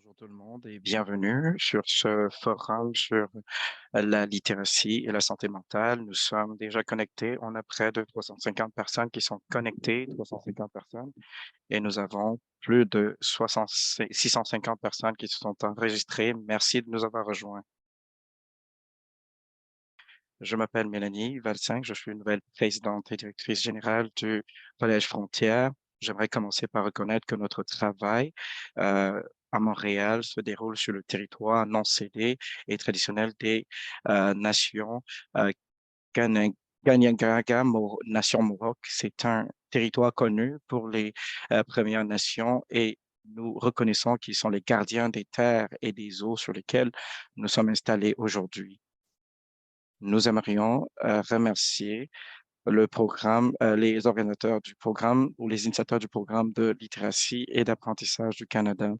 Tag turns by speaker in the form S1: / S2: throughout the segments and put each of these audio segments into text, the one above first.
S1: Bonjour tout le monde et bienvenue sur ce forum sur la littératie et la santé mentale. Nous sommes déjà connectés. On a près de 350 personnes qui sont connectées, 350 personnes, et nous avons plus de 650 personnes qui se sont enregistrées. Merci de nous avoir rejoints. Je m'appelle Mélanie Valsinck. Je suis une nouvelle présidente et directrice générale du Collège Frontières. J'aimerais commencer par reconnaître que notre travail à Montréal se déroule sur le territoire non cédé et traditionnel des nations Kani- Kanien'kehá:ka, nation Mohawk. C'est un territoire connu pour les Premières Nations et nous reconnaissons qu'ils sont les gardiens des terres et des eaux sur lesquelles nous sommes installés aujourd'hui. Nous aimerions remercier le programme, les organisateurs du programme ou les initiateurs du programme de littératie et d'apprentissage du Canada.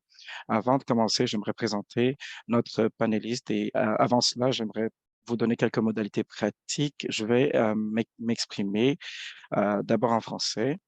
S1: Avant de commencer, j'aimerais présenter notre panéliste et avant cela, j'aimerais vous donner quelques modalités pratiques. Je vais m'exprimer d'abord en français.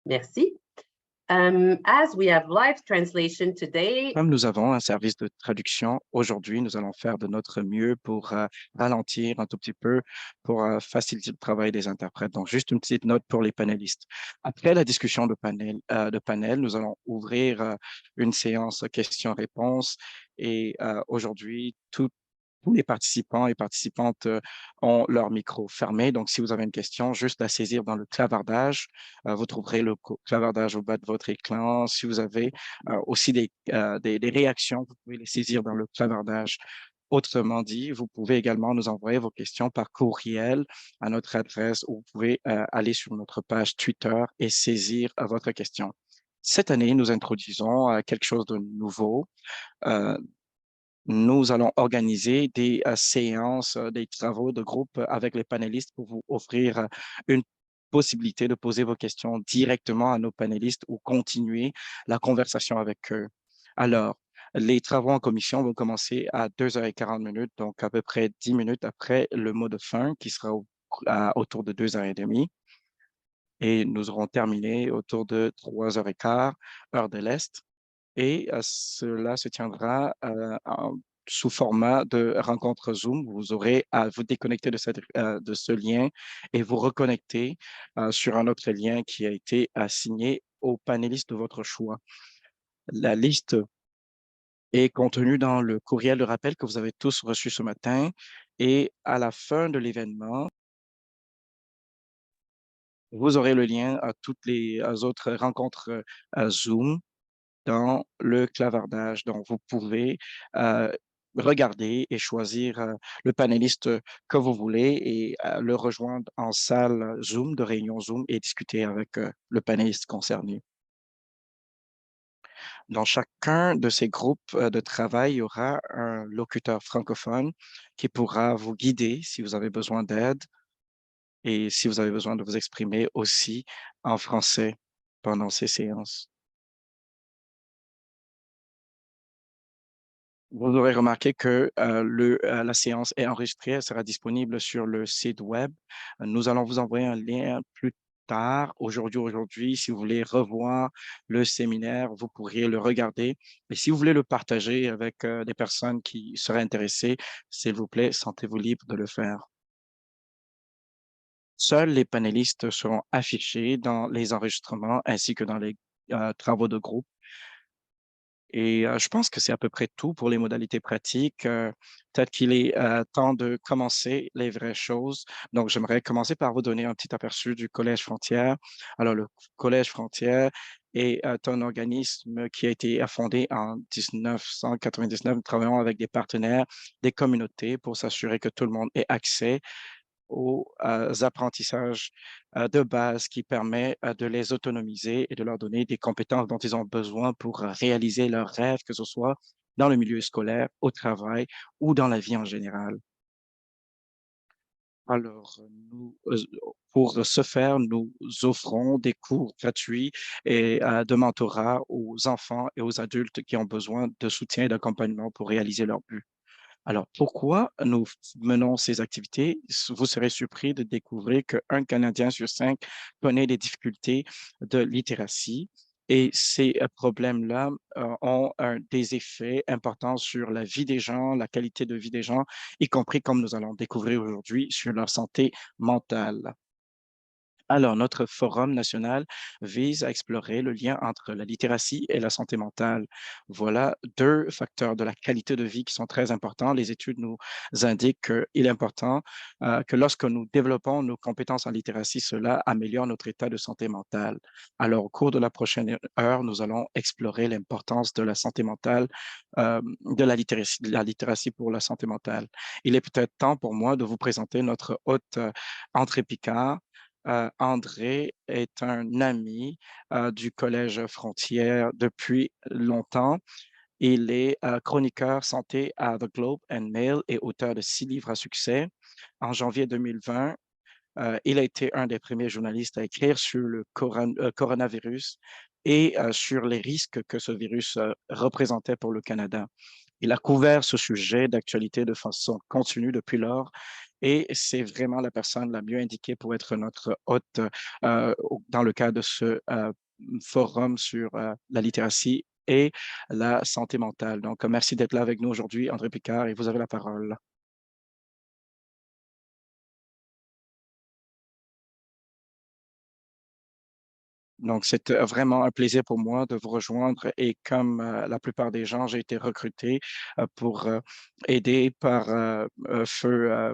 S2: Merci. As we have live translation today,
S1: Comme nous avons un service de traduction aujourd'hui, nous allons faire de notre mieux pour ralentir un tout petit peu, pour faciliter le travail des interprètes. Donc, juste une petite note pour les panélistes. Après la discussion de panel, nous allons ouvrir une séance questions-réponses et aujourd'hui, tous les participants et participantes ont leur micro fermé. Donc, si vous avez une question, juste à saisir dans le clavardage. Vous trouverez le clavardage au bas de votre écran. Si vous avez aussi des réactions, vous pouvez les saisir dans le clavardage. Autrement dit, vous pouvez également nous envoyer vos questions par courriel à notre adresse ou vous pouvez aller sur notre page Twitter et saisir votre question. Cette année, nous introduisons quelque chose de nouveau. Euh, Nous allons organiser des séances, des travaux de groupe avec les panélistes pour vous offrir une possibilité de poser vos questions directement à nos panélistes ou continuer la conversation avec eux. Alors, les travaux en commission vont commencer à 2h40, donc à peu près 10 minutes après le mot de fin qui sera autour de 2h30. Et nous aurons terminé autour de 3h15, heure de l'Est et cela se tiendra sous format de rencontre Zoom. Vous aurez à vous déconnecter de ce lien et vous reconnecter sur un autre lien qui a été assigné aux panélistes de votre choix. La liste est contenue dans le courriel de rappel que vous avez tous reçu ce matin et à la fin de l'événement, vous aurez le lien à toutes les autres rencontres Zoom dans le clavardage. Donc, vous pouvez regarder et choisir le panéliste que vous voulez et le rejoindre en salle Zoom, de réunion Zoom et discuter avec le panéliste concerné. Dans chacun de ces groupes de travail, il y aura un locuteur francophone qui pourra vous guider si vous avez besoin d'aide et si vous avez besoin de vous exprimer aussi en français pendant ces séances. Vous aurez remarqué que la séance est enregistrée, elle sera disponible sur le site web. Nous allons vous envoyer un lien plus tard, aujourd'hui. Si vous voulez revoir le séminaire, vous pourriez le regarder. Et si vous voulez le partager avec des personnes qui seraient intéressées, s'il vous plaît, sentez-vous libre de le faire. Seuls les panélistes seront affichés dans les enregistrements ainsi que dans les travaux de groupe. Et je pense que c'est à peu près tout pour les modalités pratiques. Peut-être qu'il est temps de commencer les vraies choses. Donc, j'aimerais commencer par vous donner un petit aperçu du Collège Frontières. Alors, le Collège Frontières est un organisme qui a été fondé en 1999. Nous travaillons avec des partenaires, des communautés pour s'assurer que tout le monde ait accès aux apprentissages de base qui permet de les autonomiser et de leur donner des compétences dont ils ont besoin pour réaliser leurs rêves, que ce soit dans le milieu scolaire, au travail ou dans la vie en général. Alors, pour ce faire, nous offrons des cours gratuits et de mentorat aux enfants et aux adultes qui ont besoin de soutien et d'accompagnement pour réaliser leurs buts. Alors, pourquoi nous menons ces activités? Vous serez surpris de découvrir qu'un Canadien sur 5 connaît des difficultés de littératie et ces problèmes-là ont des effets importants sur la vie des gens, la qualité de vie des gens, y compris, comme nous allons découvrir aujourd'hui, sur leur santé mentale. Alors, notre forum national vise à explorer le lien entre la littératie et la santé mentale. Voilà deux facteurs de la qualité de vie qui sont très importants. Les études nous indiquent qu'il est important que lorsque nous développons nos compétences en littératie, cela améliore notre état de santé mentale. Alors, au cours de la prochaine heure, nous allons explorer l'importance de la santé mentale, de la littératie pour la santé mentale. Il est peut-être temps pour moi de vous présenter notre hôte André Picard. André est un ami du Collège Frontière depuis longtemps. Il est chroniqueur santé à The Globe and Mail et auteur de 6 livres à succès. En janvier 2020, il a été un des premiers journalistes à écrire sur le coronavirus et sur les risques que ce virus représentait pour le Canada. Il a couvert ce sujet d'actualité de façon continue depuis lors et c'est vraiment la personne la mieux indiquée pour être notre hôte dans le cadre de ce forum sur la littératie et la santé mentale. Donc, merci d'être là avec nous aujourd'hui, André Picard, et vous avez la parole. Donc, c'est vraiment un plaisir pour moi de vous rejoindre et comme la plupart des gens, j'ai été recruté pour aider par Feu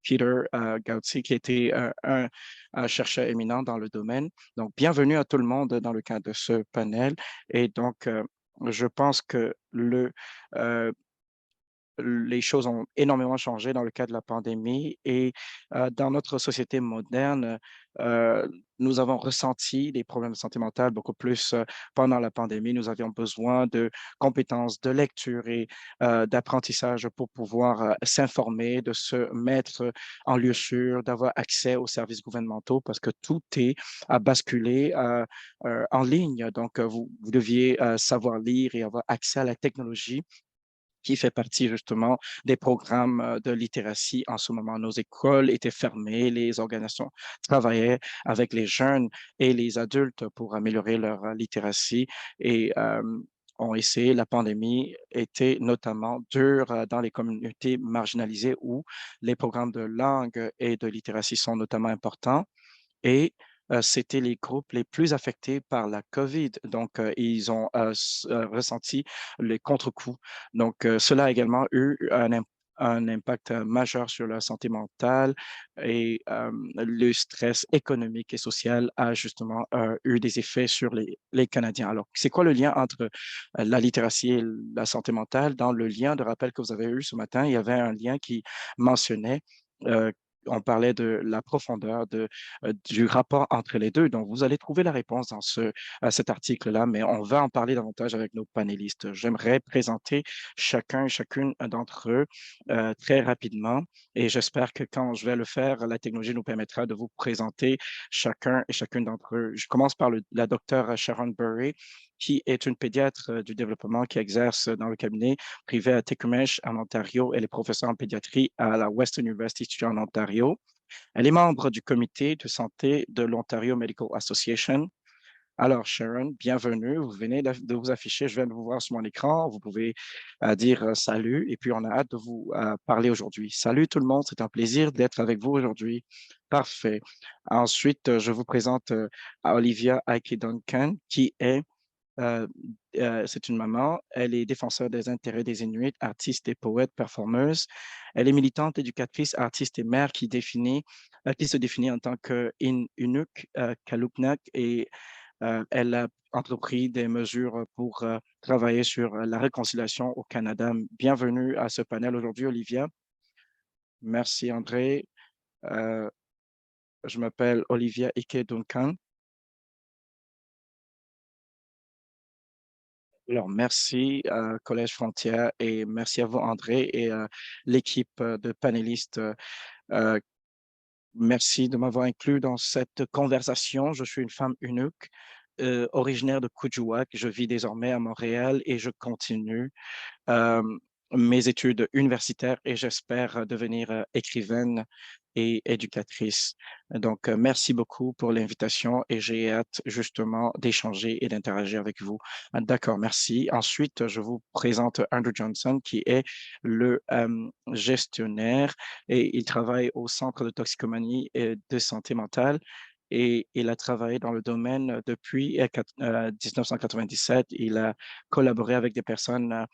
S1: Peter Gautsy, qui était un chercheur éminent dans le domaine. Donc, bienvenue à tout le monde dans le cadre de ce panel. Et donc, je pense que euh, les choses ont énormément changé dans le cas de la pandémie et dans notre société moderne, euh, nous avons ressenti des problèmes de santé mentale beaucoup plus pendant la pandémie. Nous avions besoin de compétences de lecture et d'apprentissage pour pouvoir s'informer, de se mettre en lieu sûr, d'avoir accès aux services gouvernementaux parce que tout est à basculer en ligne. Donc, vous deviez savoir lire et avoir accès à la technologie qui fait partie justement des programmes de littératie en ce moment. Nos écoles étaient fermées, les organisations travaillaient avec les jeunes et les adultes pour améliorer leur littératie et ont essayé. La pandémie était notamment dure dans les communautés marginalisées où les programmes de langue et de littératie sont notamment importants et c'était les groupes les plus affectés par la COVID. Donc, ils ont ressenti les contre-coups. Donc, cela a également eu un impact majeur sur leur santé mentale et le stress économique et social a justement eu des effets sur les Canadiens. Alors, c'est quoi le lien entre la littératie et la santé mentale? Dans le lien de rappel que vous avez eu ce matin, il y avait un lien qui mentionnait euh, on parlait de la profondeur du rapport entre les deux. Donc, vous allez trouver la réponse dans cet article-là, mais on va en parler davantage avec nos panélistes. J'aimerais présenter chacun et chacune d'entre eux très rapidement et j'espère que quand je vais le faire, la technologie nous permettra de vous présenter chacun et chacune d'entre eux. Je commence par la docteure Sharon Burry, qui est une pédiatre du développement qui exerce dans le cabinet privé à Tecumseh en Ontario. Elle est professeure en pédiatrie à la Western University en Ontario. Elle est membre du comité de santé de l'Ontario Medical Association. Alors, Sharon, bienvenue. Vous venez de vous afficher. Je viens de vous voir sur mon écran. Vous pouvez dire salut et puis on a hâte de vous parler aujourd'hui. Salut tout le monde. C'est un plaisir d'être avec vous aujourd'hui. Parfait. Ensuite, je vous présente Olivia Ike Duncan, qui est euh, c'est une maman. Elle est défenseur des intérêts des Inuits, artiste et poète, performeuse. Elle est militante, éducatrice, artiste et mère qui se définit en tant qu'Inuk, Kaluknak et elle a entrepris des mesures pour travailler sur la réconciliation au Canada. Bienvenue à ce panel aujourd'hui, Olivia. Merci, André. Euh, je m'appelle Olivia Ike Duncan. Alors, merci Collège Frontière et merci à vous, André, et l'équipe de panélistes Merci de m'avoir inclus dans cette conversation. Je suis une femme unique, originaire de Kuujjuaq. Je vis désormais à Montréal et je continue euh, mes études universitaires et j'espère devenir écrivaine et éducatrice. Donc, merci beaucoup pour l'invitation et j'ai hâte justement d'échanger et d'interagir avec vous. D'accord, merci. Ensuite, je vous présente Andrew Johnson, qui est le gestionnaire et il travaille au Centre de toxicomanie et de santé mentale et il a travaillé dans le domaine depuis 1997. Il a collaboré avec des personnes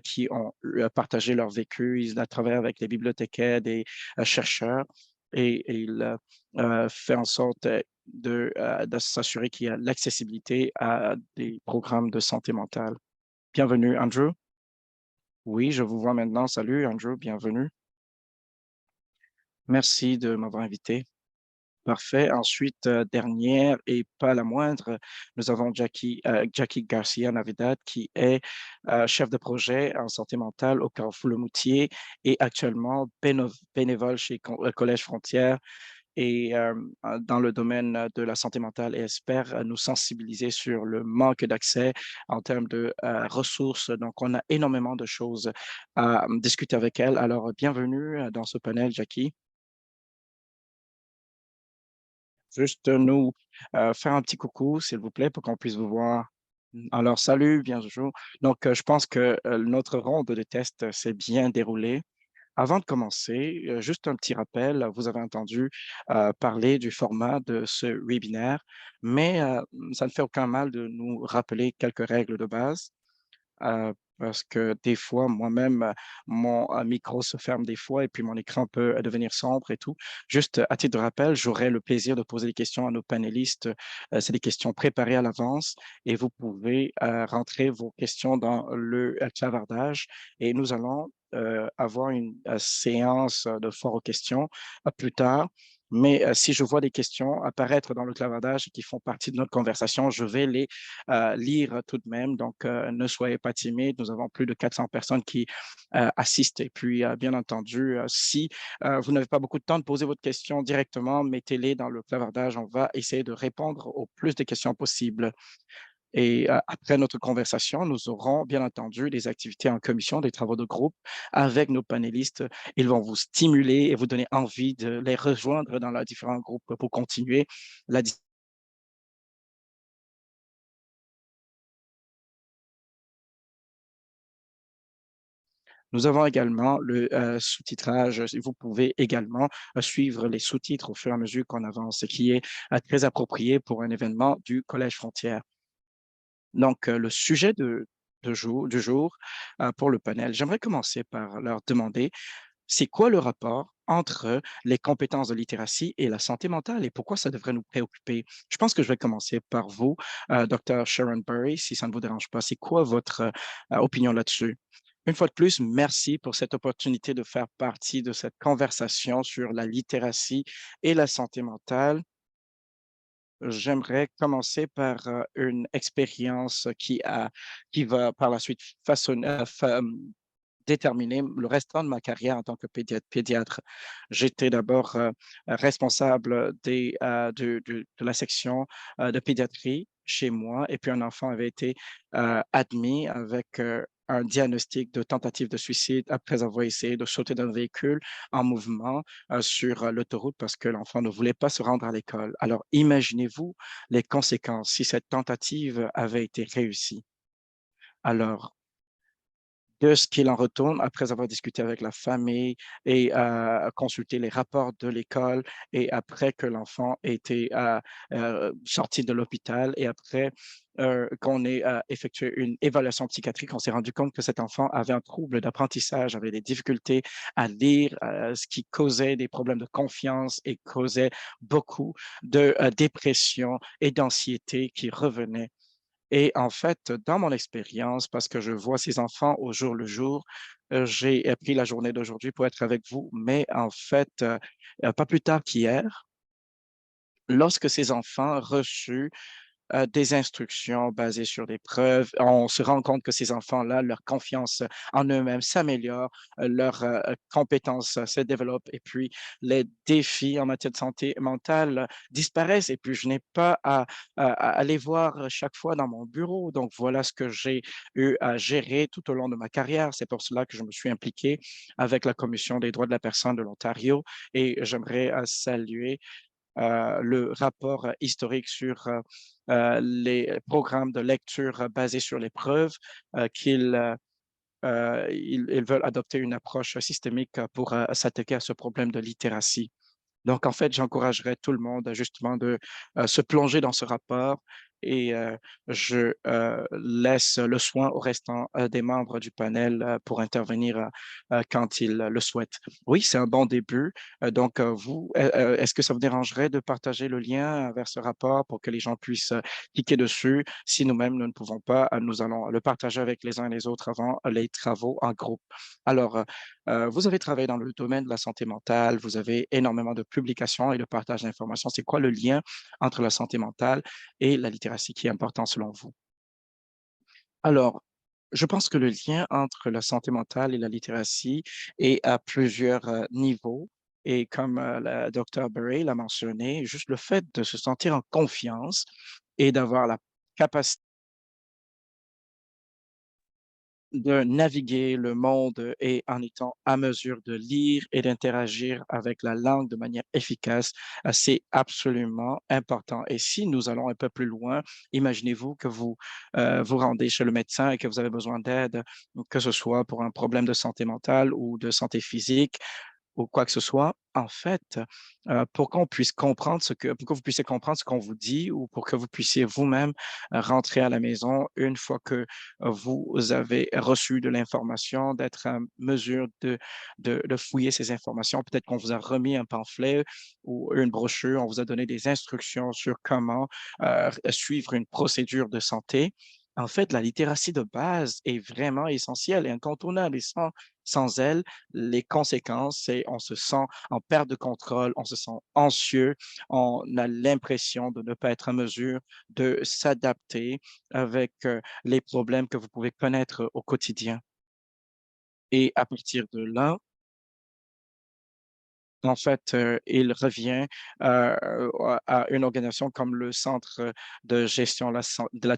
S1: qui ont partagé leur vécu. Il a travaillé avec des bibliothécaires, des chercheurs et il fait en sorte de s'assurer qu'il y a l'accessibilité à des programmes de santé mentale. Bienvenue, Andrew. Oui, je vous vois maintenant. Salut, Andrew, bienvenue. Merci de m'avoir invité. Parfait. Ensuite, dernière et pas la moindre, nous avons Jackie Garcia Navidad, qui est chef de projet en santé mentale au Carrefour Le Moutier et actuellement bénévole chez Collège Frontières et dans le domaine de la santé mentale et espère nous sensibiliser sur le manque d'accès en termes de ressources. Donc, on a énormément de choses à discuter avec elle. Alors, bienvenue dans ce panel, Jackie. Juste nous faire un petit coucou, s'il vous plaît, pour qu'on puisse vous voir. Alors, salut, bien bonjour. Donc, je pense que notre ronde de tests s'est bien déroulée. Avant de commencer, juste un petit rappel, vous avez entendu parler du format de ce webinaire, mais ça ne fait aucun mal de nous rappeler quelques règles de base. Parce que des fois, moi-même, mon micro se ferme des fois et puis mon écran peut devenir sombre et tout. Juste à titre de rappel, j'aurai le plaisir de poser des questions à nos panélistes. C'est des questions préparées à l'avance et vous pouvez rentrer vos questions dans le clavardage et nous allons avoir une séance de fort aux questions plus tard. Mais si je vois des questions apparaître dans le clavardage qui font partie de notre conversation, je vais les lire tout de même. Donc, ne soyez pas timides. Nous avons plus de 400 personnes qui assistent. Et puis, bien entendu, si vous n'avez pas beaucoup de temps de poser votre question directement, mettez-les dans le clavardage. On va essayer de répondre au plus de questions possibles. Et après notre conversation, nous aurons bien entendu des activités en commission, des travaux de groupe avec nos panélistes. Ils vont vous stimuler et vous donner envie de les rejoindre dans leurs différents groupes pour continuer la discussion. Nous avons également le sous-titrage. Vous pouvez également suivre les sous-titres au fur et à mesure qu'on avance, ce qui est très approprié pour un événement du Collège Frontière. Donc, le sujet du jour pour le panel, j'aimerais commencer par leur demander, c'est quoi le rapport entre les compétences de littératie et la santé mentale et pourquoi ça devrait nous préoccuper? Je pense que je vais commencer par vous, Dr. Sharon Burry, si ça ne vous dérange pas. C'est quoi votre opinion là-dessus? Une fois de plus, merci pour cette opportunité de faire partie de cette conversation sur la littératie et la santé mentale. J'aimerais commencer par une expérience qui va par la suite déterminer le restant de ma carrière en tant que pédiatre. J'étais d'abord responsable de la section de pédiatrie chez moi et puis un enfant avait été admis avec un diagnostic de tentative de suicide après avoir essayé de sauter d'un véhicule en mouvement sur l'autoroute parce que l'enfant ne voulait pas se rendre à l'école. Alors, imaginez-vous les conséquences si cette tentative avait été réussie. Alors, de ce qu'il en retourne après avoir discuté avec la famille et consulté les rapports de l'école et après que l'enfant ait été sorti de l'hôpital et après qu'on ait effectué une évaluation psychiatrique, on s'est rendu compte que cet enfant avait un trouble d'apprentissage, avait des difficultés à lire, ce qui causait des problèmes de confiance et causait beaucoup de dépression et d'anxiété qui revenaient. Et en fait, dans mon expérience, parce que je vois ces enfants au jour le jour, j'ai pris la journée d'aujourd'hui pour être avec vous, mais en fait, pas plus tard qu'hier, lorsque ces enfants reçus des instructions basées sur des preuves. On se rend compte que ces enfants-là, leur confiance en eux-mêmes s'améliore, leurs compétences se développent et puis les défis en matière de santé mentale disparaissent et puis je n'ai pas à aller voir chaque fois dans mon bureau. Donc, voilà ce que j'ai eu à gérer tout au long de ma carrière. C'est pour cela que je me suis impliqué avec la Commission des droits de la personne de l'Ontario et j'aimerais saluer le rapport historique sur les programmes de lecture basés sur les preuves, qu'ils veulent adopter une approche systémique pour s'attaquer à ce problème de littératie. Donc, en fait, j'encouragerais tout le monde justement de se plonger dans ce rapport et je laisse le soin au restant des membres du panel pour intervenir quand ils le souhaitent. Oui, c'est un bon début. Donc, vous, est-ce que ça vous dérangerait de partager le lien vers ce rapport pour que les gens puissent cliquer dessus? Si nous-mêmes, nous ne pouvons pas, nous allons le partager avec les uns et les autres avant les travaux en groupe. Alors, vous avez travaillé dans le domaine de la santé mentale, vous avez énormément de publications et de partage d'informations. C'est quoi le lien entre la santé mentale et la littératie qui est important selon vous? Alors, je pense que le lien entre la santé mentale et la littératie est à plusieurs niveaux. Et comme la docteur Berry l'a mentionné, juste le fait de se sentir en confiance et d'avoir la capacité de naviguer le monde et en étant à mesure de lire et d'interagir avec la langue de manière efficace, c'est absolument important. Et si nous allons un peu plus loin, imaginez-vous que vous vous rendez chez le médecin et que vous avez besoin d'aide, que ce soit pour un problème de santé mentale ou de santé physique ou quoi que ce soit, en fait, pour qu'on puisse comprendre pour que vous puissiez comprendre ce qu'on vous dit ou pour que vous puissiez vous-même rentrer à la maison une fois que vous avez reçu de l'information, d'être en mesure de fouiller ces informations. Peut-être qu'on vous a remis un pamphlet ou une brochure, on vous a donné des instructions sur comment suivre une procédure de santé. En fait, la littératie de base est vraiment essentielle et incontournable. Et sans elle, les conséquences, c'est on se sent en perte de contrôle, on se sent anxieux, on a l'impression de ne pas être en mesure de s'adapter avec les problèmes que vous pouvez connaître au quotidien. Et à partir de là, en fait, il revient à une organisation comme le Centre de gestion de la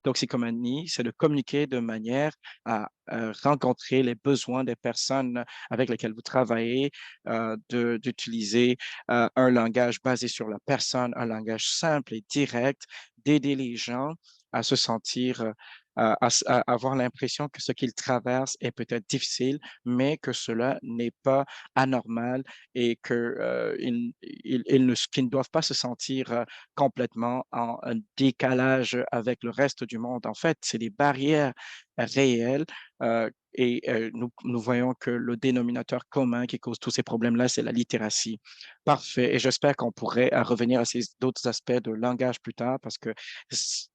S1: toxicomanie, c'est de communiquer de manière à rencontrer les besoins des personnes avec lesquelles vous travaillez, d'utiliser un langage basé sur la personne, un langage simple et direct, d'aider les gens à se sentir, à avoir l'impression que ce qu'ils traversent est peut-être difficile, mais que cela n'est pas anormal et que, qu'ils ne doivent pas se sentir complètement en un décalage avec le reste du monde. En fait, c'est des barrières réelles nous voyons que le dénominateur commun qui cause tous ces problèmes-là, c'est la littératie. Parfait. Et j'espère qu'on pourrait revenir à ces d'autres aspects de langage plus tard parce que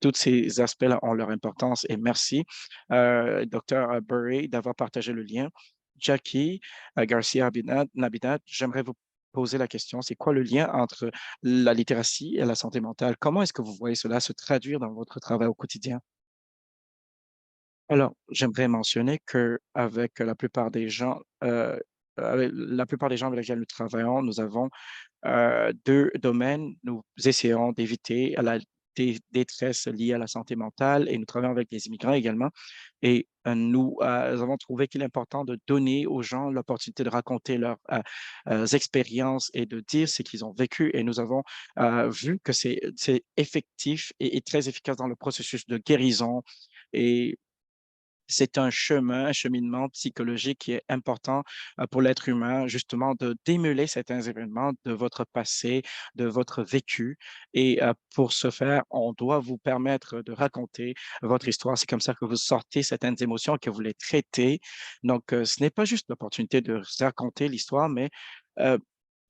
S1: tous ces aspects-là ont leur importance et merci, Dr. Burry, d'avoir partagé le lien. Jackie, Garcia Navidad, j'aimerais vous poser la question, c'est quoi le lien entre la littératie et la santé mentale? Comment est-ce que vous voyez cela se traduire dans votre travail au quotidien? Alors, j'aimerais mentionner qu'avec la plupart des gens, avec la plupart des gens avec lesquels nous travaillons, nous avons 2 domaines. Nous essayons d'éviter la détresse liée à la santé mentale et nous travaillons avec les immigrants également et nous avons trouvé qu'il est important de donner aux gens l'opportunité de raconter leurs expériences et de dire ce qu'ils ont vécu et nous avons vu que c'est effectif et très efficace dans le processus de guérison et c'est un chemin, un cheminement psychologique qui est important pour l'être humain, justement, de démêler certains événements de votre passé, de votre vécu. Et pour ce faire, on doit vous permettre de raconter votre histoire. C'est comme ça que vous sortez certaines émotions, que vous les traitez. Donc, ce n'est pas juste l'opportunité de raconter l'histoire, mais euh,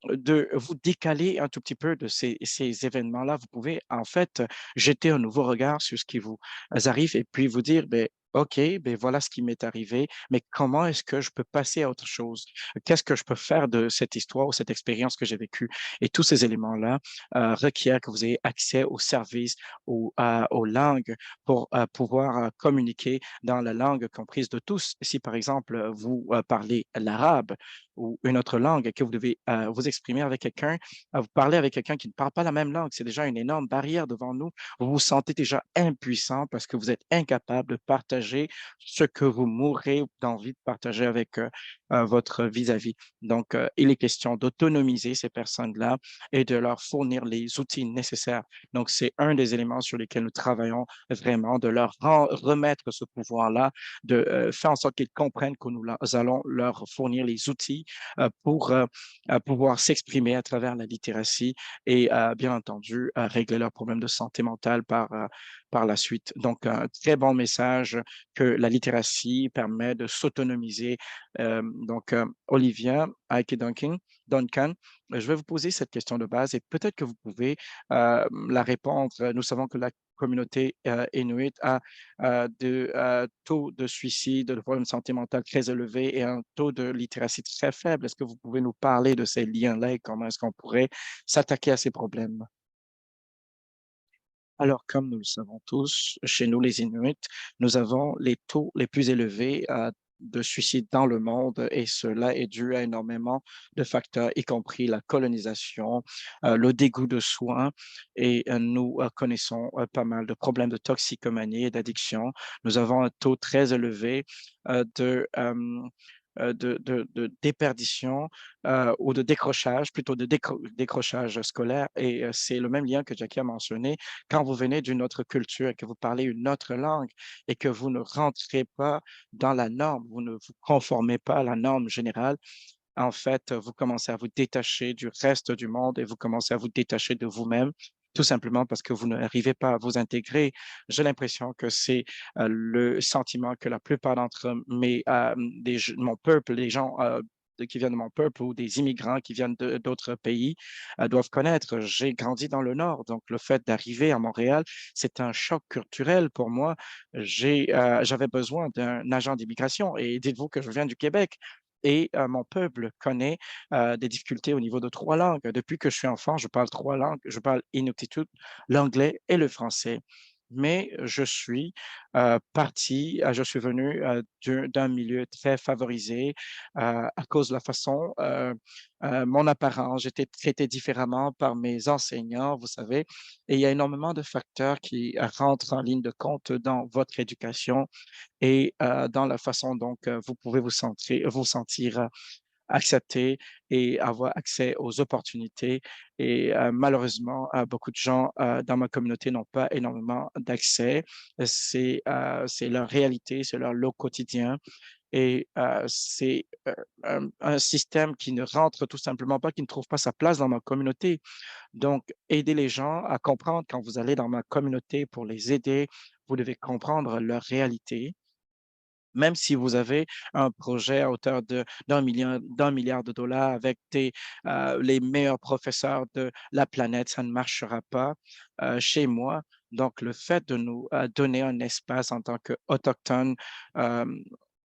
S1: de vous décaler un tout petit peu de ces événements-là. Vous pouvez, en fait, jeter un nouveau regard sur ce qui vous arrive et puis vous dire, ben OK, ben voilà ce qui m'est arrivé, mais comment est-ce que je peux passer à autre chose? Qu'est-ce que je peux faire de cette histoire ou cette expérience que j'ai vécue? Et tous ces éléments-là, requièrent que vous ayez accès aux services, aux langues pour, pouvoir, communiquer dans la langue comprise de tous. Si, par exemple, vous, parlez l'arabe ou une autre langue et que vous devez, vous exprimer avec quelqu'un, vous parler avec quelqu'un qui ne parle pas la même langue, c'est déjà une énorme barrière devant nous. Vous vous sentez déjà impuissant parce que vous êtes incapable de partager ce que vous mourrez d'envie de partager avec votre vis-à-vis. Donc, il est question d'autonomiser ces personnes-là et de leur fournir les outils nécessaires. Donc, c'est un des éléments sur lesquels nous travaillons vraiment, de leur remettre ce pouvoir-là, de faire en sorte qu'ils comprennent que nous allons leur fournir les outils pour pouvoir s'exprimer à travers la littératie et bien entendu régler leurs problèmes de santé mentale par la suite. Donc, un très bon message que la littératie permet de s'autonomiser. Donc, Olivia Ike Duncan, je vais vous poser cette question de base et peut-être que vous pouvez la répondre. Nous savons que la communauté inuit a de taux de suicide, de problèmes de santé mentale très élevés et un taux de littératie très faible. Est-ce que vous pouvez nous parler de ces liens-là et comment est-ce qu'on pourrait s'attaquer à ces problèmes? Alors, comme nous le savons tous, chez nous, les Inuits, nous avons les taux les plus élevés de suicide dans le monde et cela est dû à énormément de facteurs, y compris la colonisation, le dégoût de soi et nous connaissons pas mal de problèmes de toxicomanie et d'addiction. Nous avons un taux très élevé de déperdition ou de décrochage, plutôt de décrochage scolaire. Et c'est le même lien que Jackie a mentionné. Quand vous venez d'une autre culture et que vous parlez une autre langue et que vous ne rentrez pas dans la norme, vous ne vous conformez pas à la norme générale, en fait, vous commencez à vous détacher du reste du monde et vous commencez à vous détacher de vous-même, tout simplement parce que vous n'arrivez pas à vous intégrer. J'ai l'impression que c'est le sentiment que la plupart d'entre mon peuple, les gens qui viennent de mon peuple ou des immigrants qui viennent d'autres pays doivent connaître. J'ai grandi dans le Nord, donc le fait d'arriver à Montréal, c'est un choc culturel pour moi. J'avais besoin d'un agent d'immigration et dites-vous que je viens du Québec. Et mon peuple connaît des difficultés au niveau de trois langues. Depuis que je suis enfant, je parle trois langues. Je parle Inuktitut, l'anglais et le français. Mais je suis venu d'un milieu très favorisé à cause de la façon, mon apparence, j'étais traité différemment par mes enseignants, vous savez, et il y a énormément de facteurs qui rentrent en ligne de compte dans votre éducation et dans la façon dont vous pouvez vous sentir accepté et avoir accès aux opportunités. Et malheureusement, beaucoup de gens dans ma communauté n'ont pas énormément d'accès. C'est leur réalité, c'est leur lot quotidien. Et c'est un système qui ne rentre tout simplement pas, qui ne trouve pas sa place dans ma communauté. Donc, aider les gens à comprendre quand vous allez dans ma communauté pour les aider, vous devez comprendre leur réalité, même si vous avez un projet à hauteur d'un milliard de dollars avec les meilleurs professeurs de la planète, ça ne marchera pas chez moi. Donc, le fait de nous donner un espace en tant qu'Autochtones euh,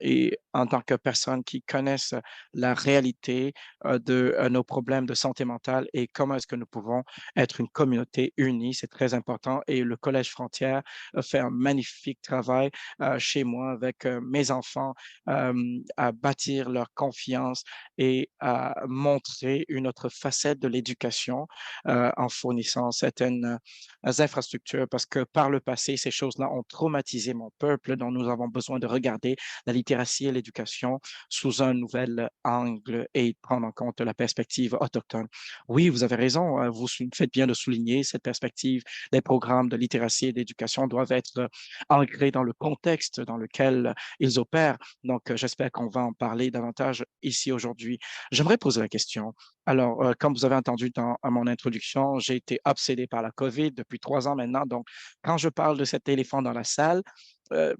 S1: et en tant que personnes qui connaissent la réalité de nos problèmes de santé mentale et comment est-ce que nous pouvons être une communauté unie, c'est très important. Et le Collège Frontière fait un magnifique travail chez moi avec mes enfants à bâtir leur confiance et à montrer une autre facette de l'éducation en fournissant certaines infrastructures parce que par le passé, ces choses-là ont traumatisé mon peuple dont nous avons besoin de regarder la littératie et l'éducation sous un nouvel angle et prendre en compte la perspective autochtone. Oui, vous avez raison, vous faites bien de souligner cette perspective. Les programmes de littératie et d'éducation doivent être ancrés dans le contexte dans lequel ils opèrent. Donc, j'espère qu'on va en parler davantage ici aujourd'hui. J'aimerais poser la question. Alors, comme vous avez entendu à mon introduction, j'ai été obsédé par la COVID depuis 3 ans maintenant. Donc, quand je parle de cet éléphant dans la salle, euh,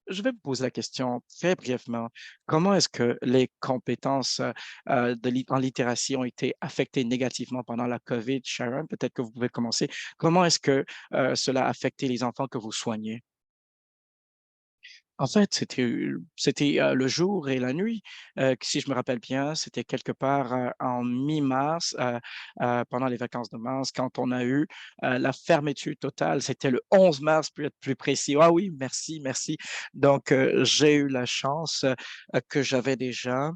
S1: je vais vous poser la question très brièvement. Comment est-ce que les compétences en littératie ont été affectées négativement pendant la COVID? Sharon, peut-être que vous pouvez commencer. Comment est-ce que cela a affecté les enfants que vous soignez? En fait, c'était le jour et la nuit. Si je me rappelle bien, c'était quelque part, en mi-mars, pendant les vacances de mars, quand on a eu, la fermeture totale. C'était le 11 mars, pour être plus précis. Ah oui, merci, merci. Donc, j'ai eu la chance, que j'avais déjà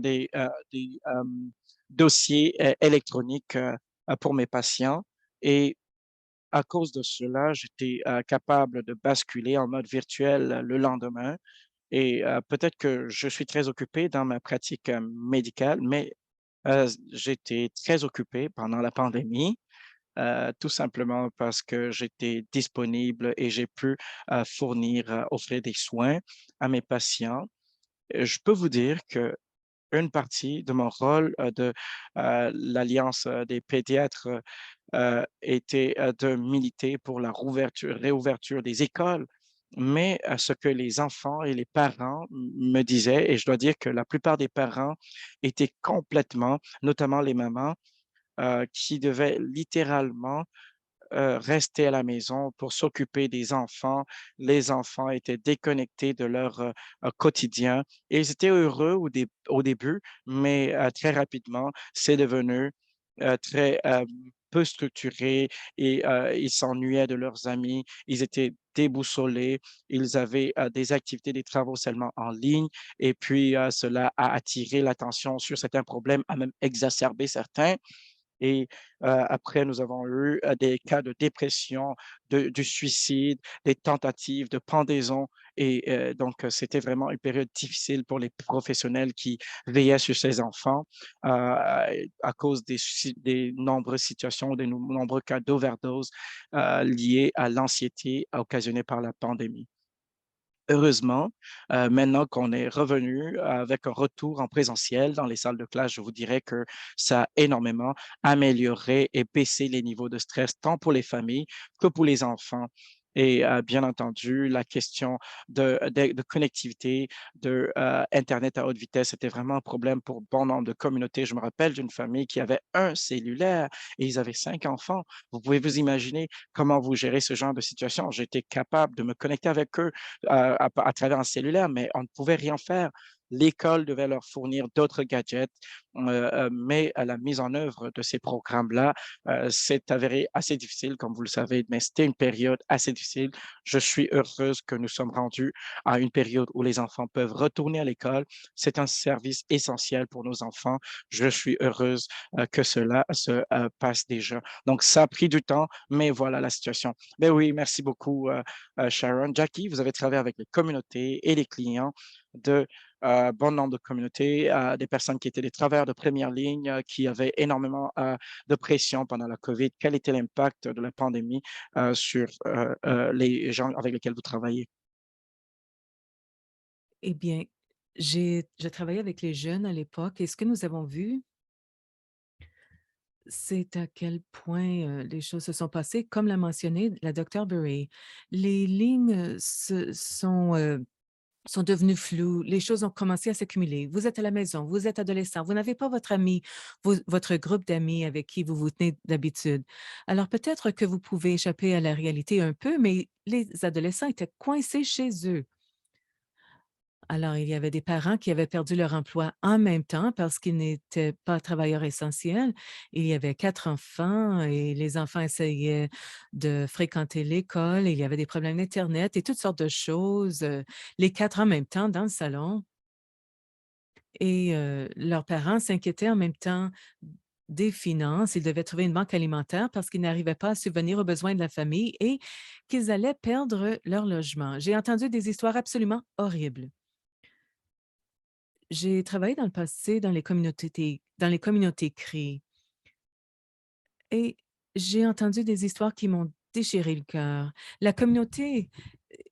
S1: des dossiers, électroniques, pour mes patients et à cause de cela, j'étais, capable de basculer en mode virtuel le lendemain et peut-être que je suis très occupé dans ma pratique, médicale, mais j'étais très occupé pendant la pandémie, tout simplement parce que j'étais disponible et j'ai pu, offrir des soins à mes patients. Je peux vous dire que une partie de mon rôle, de l'Alliance, des pédiatres, était, de militer pour la réouverture des écoles. Mais, ce que les enfants et les parents me disaient et je dois dire que la plupart des parents étaient complètement, notamment les mamans, qui devaient littéralement rester à la maison pour s'occuper des enfants. Les enfants étaient déconnectés de leur, quotidien et ils étaient heureux au début, mais très rapidement, c'est devenu, très, peu structuré et ils s'ennuyaient de leurs amis. Ils étaient déboussolés. Ils avaient, des activités, des travaux seulement en ligne et puis, cela a attiré l'attention sur certains problèmes, a même exacerbé certains et après nous avons eu, des cas de dépression, du suicide, des tentatives de pendaison et donc c'était vraiment une période difficile pour les professionnels qui veillaient sur ces enfants, à cause des nombreuses situations, des nombreux cas d'overdose, liés à l'anxiété occasionnée par la pandémie. Heureusement, maintenant qu'on est revenu avec un retour en présentiel dans les salles de classe, je vous dirais que ça a énormément amélioré et baissé les niveaux de stress tant pour les familles que pour les enfants. Et bien entendu, la question de connectivité, internet à haute vitesse, c'était vraiment un problème pour bon nombre de communautés. Je me rappelle d'une famille qui avait un cellulaire et ils avaient 5 enfants. Vous pouvez vous imaginer comment vous gérez ce genre de situation. J'étais capable de me connecter avec eux à travers un cellulaire, mais on ne pouvait rien faire. L'école devait leur fournir d'autres gadgets, mais à la mise en œuvre de ces programmes-là, s'est avéré assez difficile, comme vous le savez, mais c'était une période assez difficile. Je suis heureuse que nous sommes rendus à une période où les enfants peuvent retourner à l'école. C'est un service essentiel pour nos enfants. Je suis heureuse que cela se passe déjà. Donc, ça a pris du temps, mais voilà la situation. Mais oui, merci beaucoup, Sharon. Jackie, vous avez travaillé avec les communautés et les clients de bon nombre de communautés, des personnes qui étaient des travailleurs de première ligne, qui avaient énormément de pression pendant la COVID. Quel était l'impact de la pandémie sur les gens avec lesquels vous travaillez?
S3: Eh bien, je travaillais avec les jeunes à l'époque et ce que nous avons vu, c'est à quel point, les choses se sont passées. Comme l'a mentionné la docteure Bury, les lignes, sont devenues floues, les choses ont commencé à s'accumuler. Vous êtes à la maison, vous êtes adolescent, vous n'avez pas votre ami, votre groupe d'amis avec qui vous vous tenez d'habitude. Alors peut-être que vous pouvez échapper à la réalité un peu, mais les adolescents étaient coincés chez eux. Alors, il y avait des parents qui avaient perdu leur emploi en même temps parce qu'ils n'étaient pas travailleurs essentiels. Il y avait 4 enfants et les enfants essayaient de fréquenter l'école. Il y avait des problèmes d'internet et toutes sortes de choses, les 4 en même temps dans le salon et leurs parents s'inquiétaient en même temps des finances. Ils devaient trouver une banque alimentaire parce qu'ils n'arrivaient pas à subvenir aux besoins de la famille et qu'ils allaient perdre leur logement. J'ai entendu des histoires absolument horribles. J'ai travaillé dans le passé dans les communautés CRI et j'ai entendu des histoires qui m'ont déchiré le cœur. La communauté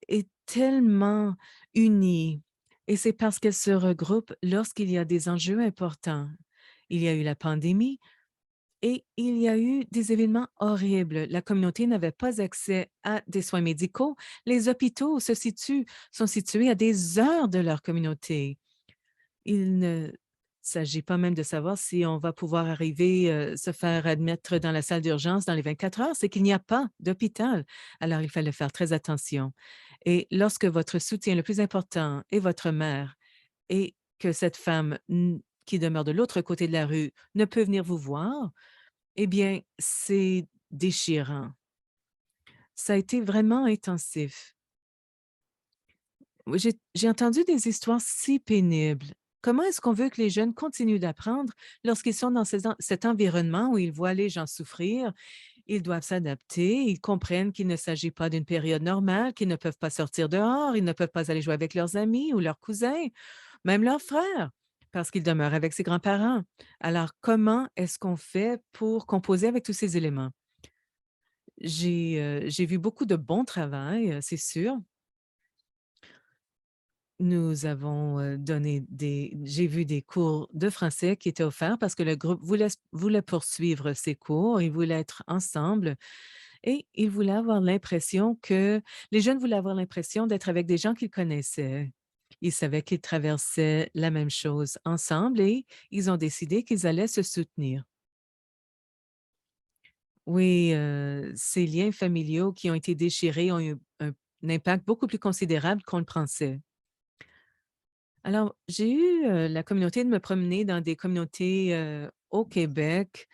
S3: est tellement unie et c'est parce qu'elle se regroupe lorsqu'il y a des enjeux importants. Il y a eu la pandémie et il y a eu des événements horribles. La communauté n'avait pas accès à des soins médicaux. Les hôpitaux sont situés à des heures de leur communauté. Ils ne s'agit pas même de savoir si on va pouvoir arriver, se faire admettre dans la salle d'urgence dans les 24 heures, c'est qu'il n'y a pas d'hôpital. Alors, il fallait faire très attention. Et lorsque votre soutien le plus important est votre mère et que cette femme qui demeure de l'autre côté de la rue ne peut venir vous voir, eh bien, c'est déchirant. Ça a été vraiment intensif. Oui, j'ai entendu des histoires si pénibles. Comment est-ce qu'on veut que les jeunes continuent d'apprendre lorsqu'ils sont dans cet environnement où ils voient les gens souffrir? Ils doivent s'adapter, ils comprennent qu'il ne s'agit pas d'une période normale, qu'ils ne peuvent pas sortir dehors, ils ne peuvent pas aller jouer avec leurs amis ou leurs cousins, même leurs frères, parce qu'ils demeurent avec ses grands-parents. Alors, comment est-ce qu'on fait pour composer avec tous ces éléments? J'ai vu beaucoup de bon travail, c'est sûr. Nous avons, donné j'ai vu des cours de français qui étaient offerts parce que le groupe voulait poursuivre ses cours, ils voulaient être ensemble et ils voulaient avoir l'impression que les jeunes voulaient avoir l'impression d'être avec des gens qu'ils connaissaient. Ils savaient qu'ils traversaient la même chose ensemble et ils ont décidé qu'ils allaient se soutenir. Oui, ces liens familiaux qui ont été déchirés ont eu un impact beaucoup plus considérable qu'on le pensait. Alors, j'ai eu, la communauté de me promener dans des communautés, au Québec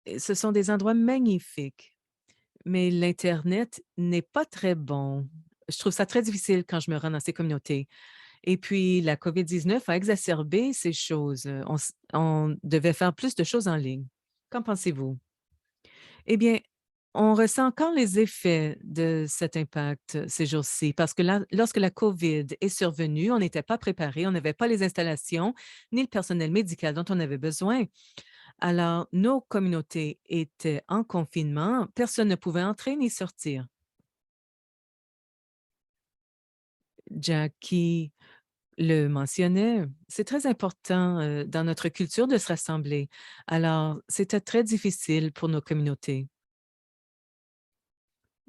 S3: et ce sont des endroits magnifiques, mais l'internet n'est pas très bon. Je trouve ça très difficile quand je me rends dans ces communautés et puis la COVID-19 a exacerbé ces choses, on devait faire plus de choses en ligne. Qu'en pensez-vous? Eh bien, on ressent encore les effets de cet impact ces jours-ci parce que là, lorsque la COVID est survenue, on n'était pas préparé, on n'avait pas les installations ni le personnel médical dont on avait besoin. Alors, nos communautés étaient en confinement, personne ne pouvait entrer ni sortir. Jackie le mentionnait, c'est très important dans notre culture de se rassembler. Alors, c'était très difficile pour nos communautés.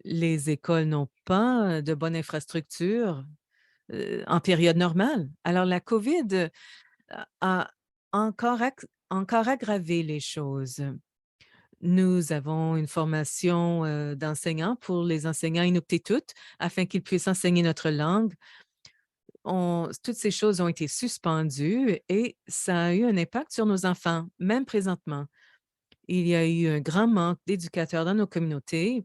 S3: Les écoles n'ont pas de bonne infrastructure, en période normale. Alors la COVID, a encore aggravé les choses. Nous avons une formation, d'enseignants pour les enseignants Inuktitut afin qu'ils puissent enseigner notre langue. Toutes ces choses ont été suspendues et ça a eu un impact sur nos enfants, même présentement. Il y a eu un grand manque d'éducateurs dans nos communautés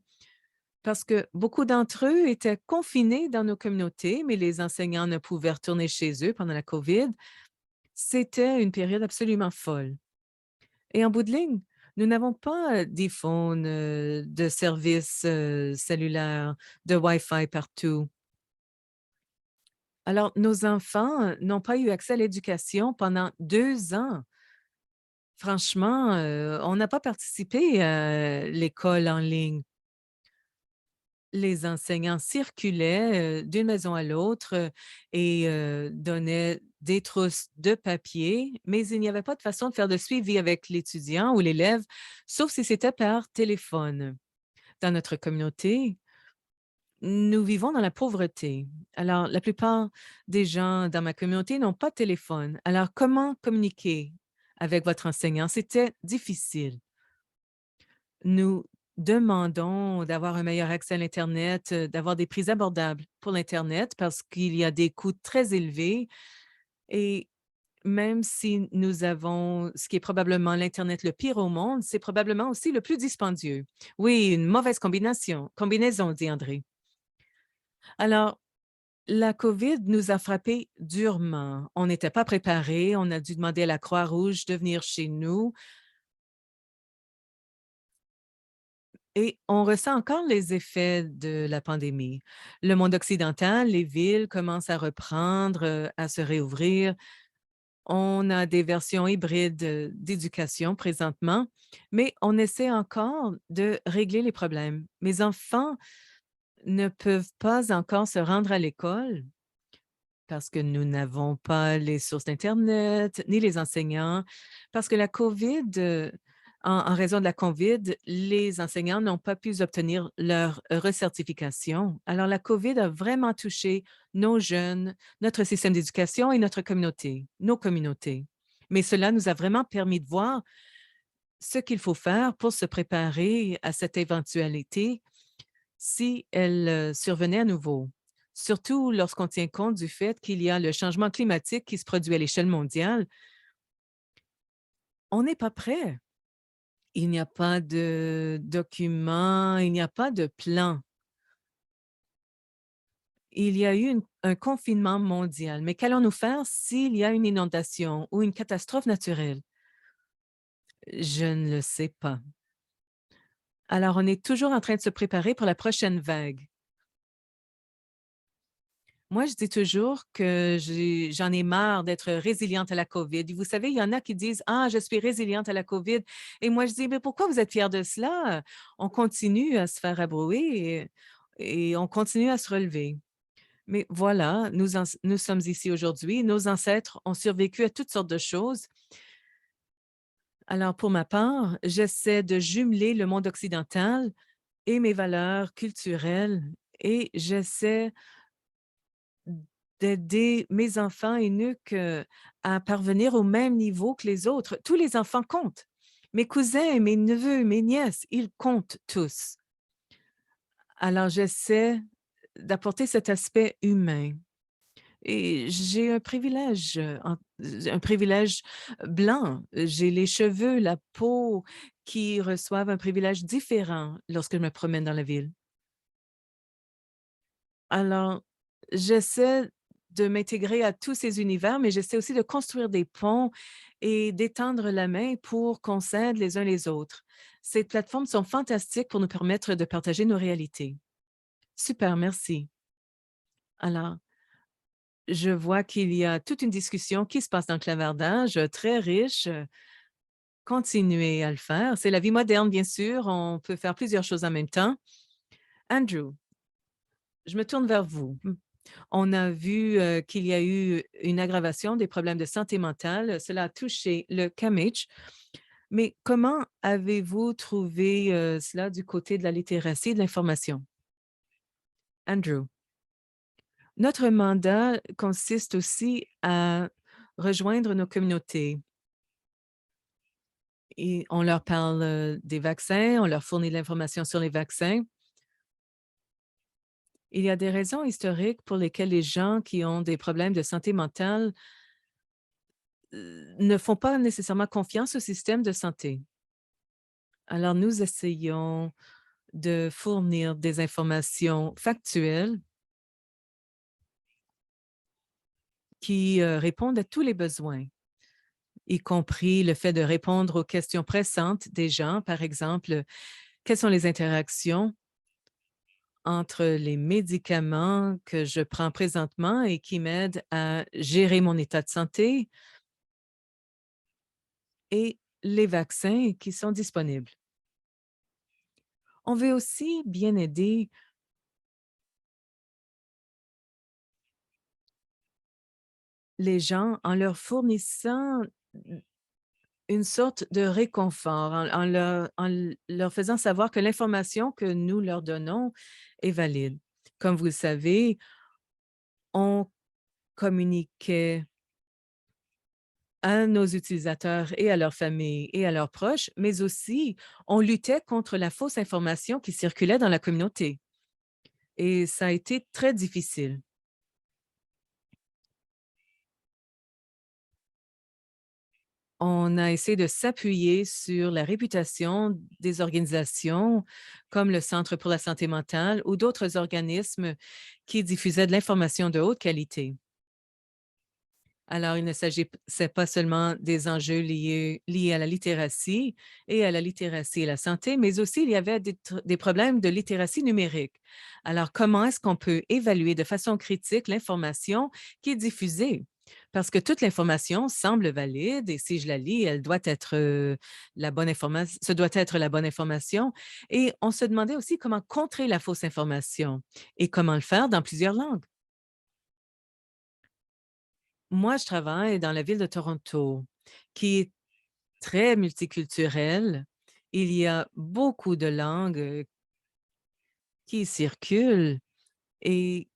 S3: parce que beaucoup d'entre eux étaient confinés dans nos communautés, mais les enseignants ne pouvaient retourner chez eux pendant la COVID. C'était une période absolument folle. Et en bout de ligne, nous n'avons pas d'iPhone, de services cellulaires, de Wi-Fi partout. Alors, nos enfants n'ont pas eu accès à l'éducation pendant 2 ans. Franchement, on n'a pas participé à l'école en ligne. Les enseignants circulaient, d'une maison à l'autre, et donnaient des trousses de papier, mais il n'y avait pas de façon de faire de suivi avec l'étudiant ou l'élève, sauf si c'était par téléphone. Dans notre communauté, nous vivons dans la pauvreté. Alors, la plupart des gens dans ma communauté n'ont pas de téléphone. Alors, comment communiquer avec votre enseignant? C'était difficile. Nous demandons d'avoir un meilleur accès à l'internet, d'avoir des prix abordables pour l'internet parce qu'il y a des coûts très élevés et même si nous avons ce qui est probablement l'internet le pire au monde, c'est probablement aussi le plus dispendieux. Oui, une mauvaise combinaison, dit André. Alors, la COVID nous a frappés durement. On n'était pas préparés, on a dû demander à la Croix-Rouge de venir chez nous. Et on ressent encore les effets de la pandémie. Le monde occidental, les villes commencent à reprendre, à se réouvrir. On a des versions hybrides d'éducation présentement, mais on essaie encore de régler les problèmes. Mes enfants ne peuvent pas encore se rendre à l'école parce que nous n'avons pas les sources d'Internet, ni les enseignants, parce que la COVID, en raison de la COVID, les enseignants n'ont pas pu obtenir leur recertification. Alors, la COVID a vraiment touché nos jeunes, notre système d'éducation et notre communauté, nos communautés. Mais cela nous a vraiment permis de voir ce qu'il faut faire pour se préparer à cette éventualité si elle survenait à nouveau. Surtout lorsqu'on tient compte du fait qu'il y a le changement climatique qui se produit à l'échelle mondiale. On n'est pas prêt. Il n'y a pas de document, il n'y a pas de plan. Il y a eu un confinement mondial, mais qu'allons-nous faire s'il y a une inondation ou une catastrophe naturelle? Je ne le sais pas. Alors, on est toujours en train de se préparer pour la prochaine vague. Moi, je dis toujours que j'en ai marre d'être résiliente à la COVID. Vous savez, il y en a qui disent: «Ah, je suis résiliente à la COVID» et moi, je dis: «Mais pourquoi vous êtes fiers de cela? On continue à se faire abrouer et on continue à se relever». Mais voilà, nous sommes ici aujourd'hui. Nos ancêtres ont survécu à toutes sortes de choses. Alors, pour ma part, j'essaie de jumeler le monde occidental et mes valeurs culturelles et j'essaie d'aider mes enfants eunuques à parvenir au même niveau que les autres. Tous les enfants comptent. Mes cousins, mes neveux, mes nièces, ils comptent tous. Alors, j'essaie d'apporter cet aspect humain. Et j'ai un privilège blanc. J'ai les cheveux, la peau qui reçoivent un privilège différent lorsque je me promène dans la ville. Alors, j'essaie de m'intégrer à tous ces univers, mais j'essaie aussi de construire des ponts et d'étendre la main pour qu'on s'aide les uns les autres. Ces plateformes sont fantastiques pour nous permettre de partager nos réalités. Super, merci. Alors, je vois qu'il y a toute une discussion qui se passe dans le clavardage, très riche. Continuez à le faire. C'est la vie moderne, bien sûr. On peut faire plusieurs choses en même temps. Andrew, je me tourne vers vous. On a vu qu'il y a eu une aggravation des problèmes de santé mentale. Cela a touché le CAMH. Mais comment avez-vous trouvé cela du côté de la littératie et de l'information? Andrew, notre mandat consiste aussi à rejoindre nos communautés. Et on leur parle des vaccins, on leur fournit de l'information sur les vaccins. Il y a des raisons historiques pour lesquelles les gens qui ont des problèmes de santé mentale ne font pas nécessairement confiance au système de santé. Alors, nous essayons de fournir des informations factuelles qui répondent à tous les besoins, y compris le fait de répondre aux questions pressantes des gens. Par exemple, quelles sont les interactions entre les médicaments que je prends présentement et qui m'aident à gérer mon état de santé et les vaccins qui sont disponibles. On veut aussi bien aider les gens en leur fournissant une sorte de réconfort, en leur faisant savoir que l'information que nous leur donnons est valide. Comme vous le savez, on communiquait à nos utilisateurs et à leurs familles et à leurs proches, mais aussi on luttait contre la fausse information qui circulait dans la communauté. Et ça a été très difficile. On a essayé de s'appuyer sur la réputation des organisations comme le Centre pour la santé mentale ou d'autres organismes qui diffusaient de l'information de haute qualité. Alors, il ne s'agissait pas seulement des enjeux liés à la littératie et la santé, mais aussi il y avait des problèmes de littératie numérique. Alors, comment est-ce qu'on peut évaluer de façon critique l'information qui est diffusée? Parce que toute l'information semble valide et si je la lis, elle doit être la bonne information, ce doit être la bonne information. Et on se demandait aussi comment contrer la fausse information et comment le faire dans plusieurs langues. Moi, je travaille dans la ville de Toronto, qui est très multiculturelle. Il y a beaucoup de langues qui circulent et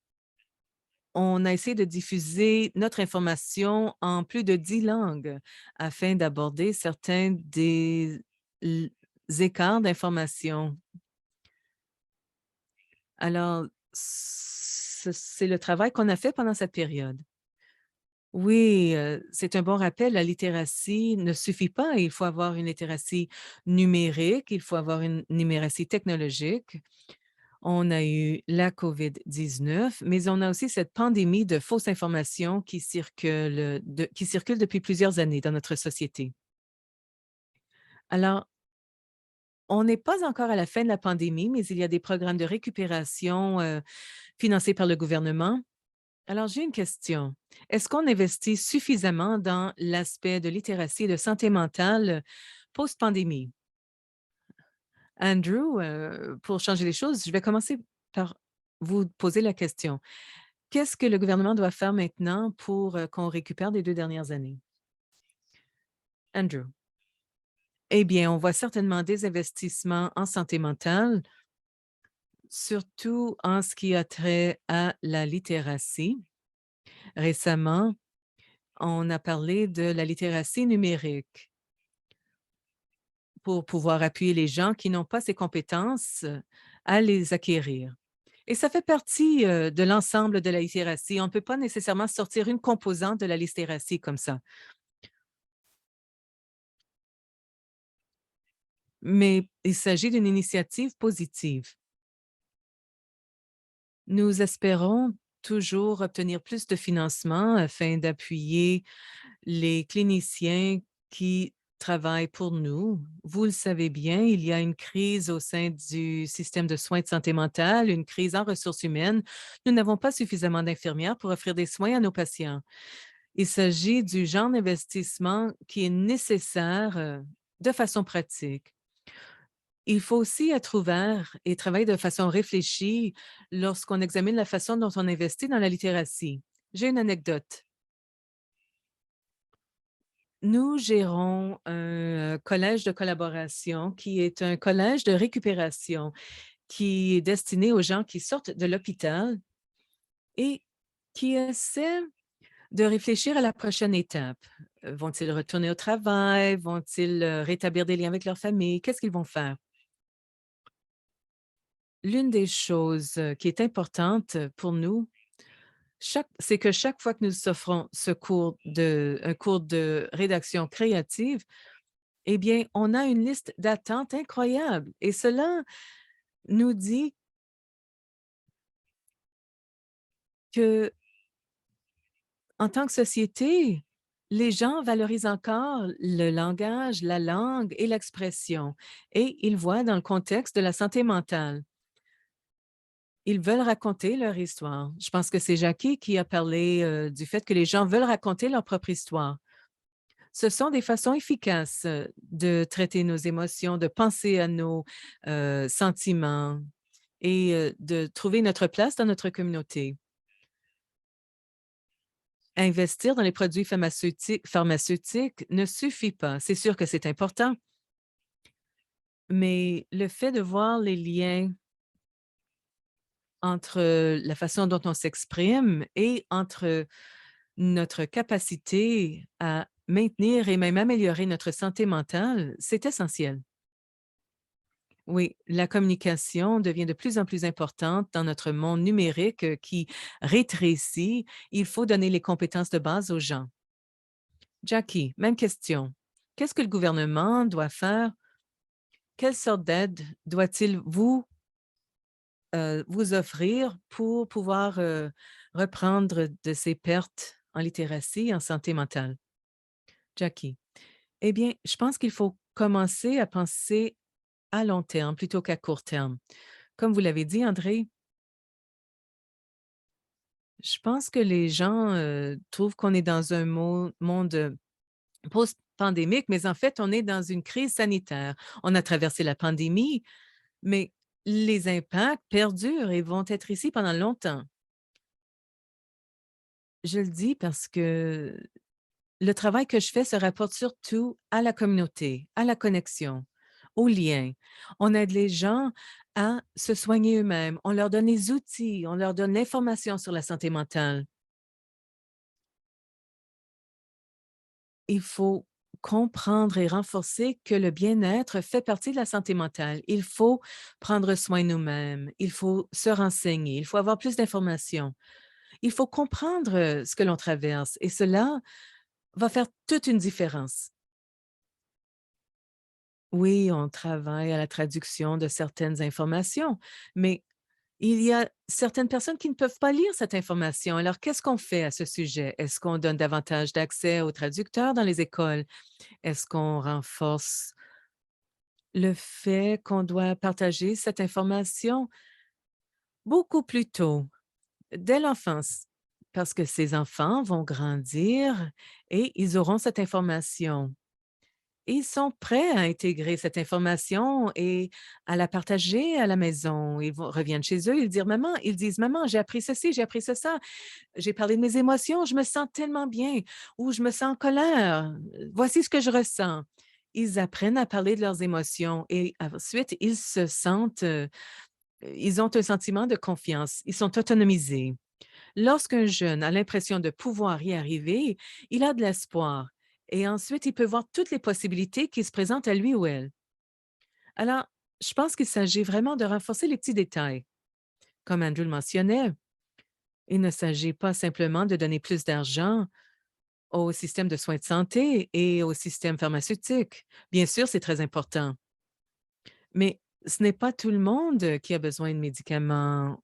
S3: on a essayé de diffuser notre information en plus de 10 langues afin d'aborder certains des écarts d'information. Alors, c'est le travail qu'on a fait pendant cette période. Oui, c'est un bon rappel. La littératie ne suffit pas. Il faut avoir une littératie numérique, il faut avoir une numératie technologique. On a eu la COVID-19, mais on a aussi cette pandémie de fausses informations qui circule depuis plusieurs années dans notre société. Alors, on n'est pas encore à la fin de la pandémie, mais il y a des programmes de récupération financés par le gouvernement. Alors, j'ai une question. Est-ce qu'on investit suffisamment dans l'aspect de littératie et de santé mentale post-pandémie? Andrew, pour changer les choses, je vais commencer par vous poser la question. Qu'est-ce que le gouvernement doit faire maintenant pour qu'on récupère des 2 dernières années? Andrew. Eh bien, on voit certainement des investissements en santé mentale, surtout en ce qui a trait à la littératie. Récemment, on a parlé de la littératie numérique pour pouvoir appuyer les gens qui n'ont pas ces compétences à les acquérir. Et ça fait partie de l'ensemble de la littératie. On ne peut pas nécessairement sortir une composante de la littératie comme ça. Mais il s'agit d'une initiative positive. Nous espérons toujours obtenir plus de financement afin d'appuyer les cliniciens qui travaillent pour nous. Vous le savez bien, il y a une crise au sein du système de soins de santé mentale, une crise en ressources humaines. Nous n'avons pas suffisamment d'infirmières pour offrir des soins à nos patients. Il s'agit du genre d'investissement qui est nécessaire de façon pratique. Il faut aussi être ouvert et travailler de façon réfléchie lorsqu'on examine la façon dont on investit dans la littératie. J'ai une anecdote. Nous gérons un collège de collaboration qui est un collège de récupération qui est destiné aux gens qui sortent de l'hôpital et qui essaient de réfléchir à la prochaine étape. Vont-ils retourner au travail? Vont-ils rétablir des liens avec leur famille? Qu'est-ce qu'ils vont faire? L'une des choses qui est importante pour nous, c'est que chaque fois que nous offrons un cours de rédaction créative, eh bien, on a une liste d'attente incroyable. Et cela nous dit que, en tant que société, les gens valorisent encore le langage, la langue et l'expression. Et ils voient dans le contexte de la santé mentale. Ils veulent raconter leur histoire. Je pense que c'est Jackie qui a parlé du fait que les gens veulent raconter leur propre histoire. Ce sont des façons efficaces de traiter nos émotions, de penser à nos sentiments et de trouver notre place dans notre communauté. Investir dans les produits pharmaceutiques ne suffit pas. C'est sûr que c'est important, mais le fait de voir les liens entre la façon dont on s'exprime et entre notre capacité à maintenir et même améliorer notre santé mentale, c'est essentiel. Oui, la communication devient de plus en plus importante dans notre monde numérique qui rétrécit. Il faut donner les compétences de base aux gens. Jackie, même question. Qu'est-ce que le gouvernement doit faire? Quelle sorte d'aide doit-il vous offrir pour pouvoir reprendre de ces pertes en littératie et en santé mentale? Jackie. Eh bien, je pense qu'il faut commencer à penser à long terme plutôt qu'à court terme. Comme vous l'avez dit, André, je pense que les gens trouvent qu'on est dans un monde post-pandémique, mais en fait, on est dans une crise sanitaire. On a traversé la pandémie, mais les impacts perdurent et vont être ici pendant longtemps. Je le dis parce que le travail que je fais se rapporte surtout à la communauté, à la connexion, aux liens. On aide les gens à se soigner eux-mêmes. On leur donne les outils, on leur donne l'information sur la santé mentale. Il faut comprendre et renforcer que le bien-être fait partie de la santé mentale. Il faut prendre soin de nous-mêmes, il faut se renseigner, il faut avoir plus d'informations. Il faut comprendre ce que l'on traverse et cela va faire toute une différence. Oui, on travaille à la traduction de certaines informations, mais il y a certaines personnes qui ne peuvent pas lire cette information. Alors, qu'est-ce qu'on fait à ce sujet? Est-ce qu'on donne davantage d'accès aux traducteurs dans les écoles? Est-ce qu'on renforce le fait qu'on doit partager cette information beaucoup plus tôt, dès l'enfance? Parce que ces enfants vont grandir et ils auront cette information. Ils sont prêts à intégrer cette information et à la partager à la maison. Reviennent chez eux, ils disent: «Maman, j'ai appris ceci, j'ai appris ça. J'ai parlé de mes émotions, je me sens tellement bien» ou «Je me sens en colère. Voici ce que je ressens». Ils apprennent à parler de leurs émotions et ensuite ils se sentent, ils ont un sentiment de confiance, ils sont autonomisés. Lorsqu'un jeune a l'impression de pouvoir y arriver, il a de l'espoir et ensuite il peut voir toutes les possibilités qui se présentent à lui ou elle. Alors, je pense qu'il s'agit vraiment de renforcer les petits détails. Comme Andrew le mentionnait, il ne s'agit pas simplement de donner plus d'argent au système de soins de santé et au système pharmaceutique. Bien sûr, c'est très important, mais ce n'est pas tout le monde qui a besoin de médicaments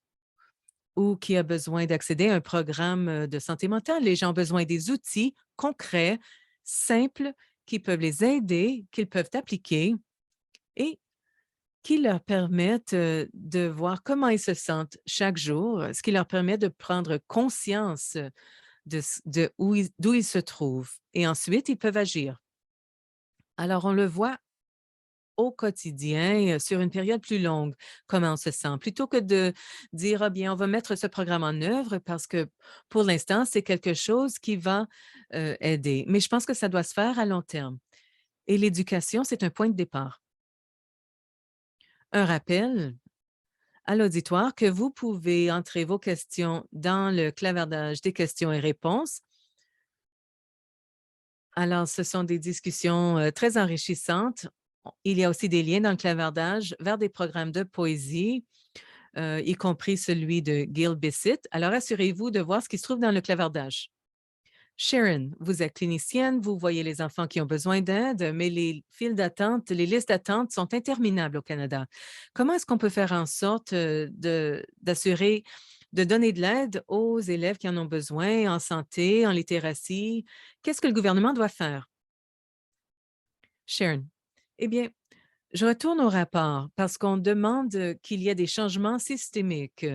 S3: ou qui a besoin d'accéder à un programme de santé mentale. Les gens ont besoin des outils concrets, simples, qui peuvent les aider, qu'ils peuvent appliquer et qui leur permettent de voir comment ils se sentent chaque jour, ce qui leur permet de prendre conscience d'où ils se trouvent. Et ensuite, ils peuvent agir. Alors, on le voit au quotidien, sur une période plus longue, comment on se sent, plutôt que de dire: «Ah bien, on va mettre ce programme en œuvre parce que pour l'instant, c'est quelque chose qui va, aider». Mais je pense que ça doit se faire à long terme et l'éducation, c'est un point de départ. Un rappel à l'auditoire que vous pouvez entrer vos questions dans le clavardage des questions et réponses. Alors, ce sont des discussions, très enrichissantes. Il y a aussi des liens dans le clavardage vers des programmes de poésie, y compris celui de Gil Bissett. Alors, assurez-vous de voir ce qui se trouve dans le clavardage. Sharon, vous êtes clinicienne, vous voyez les enfants qui ont besoin d'aide, mais les files d'attente, les listes d'attente sont interminables au Canada. Comment est-ce qu'on peut faire en sorte d'assurer, de donner de l'aide aux élèves qui en ont besoin en santé, en littératie? Qu'est-ce que le gouvernement doit faire? Sharon, eh bien, je retourne au rapport parce qu'on demande qu'il y ait des changements systémiques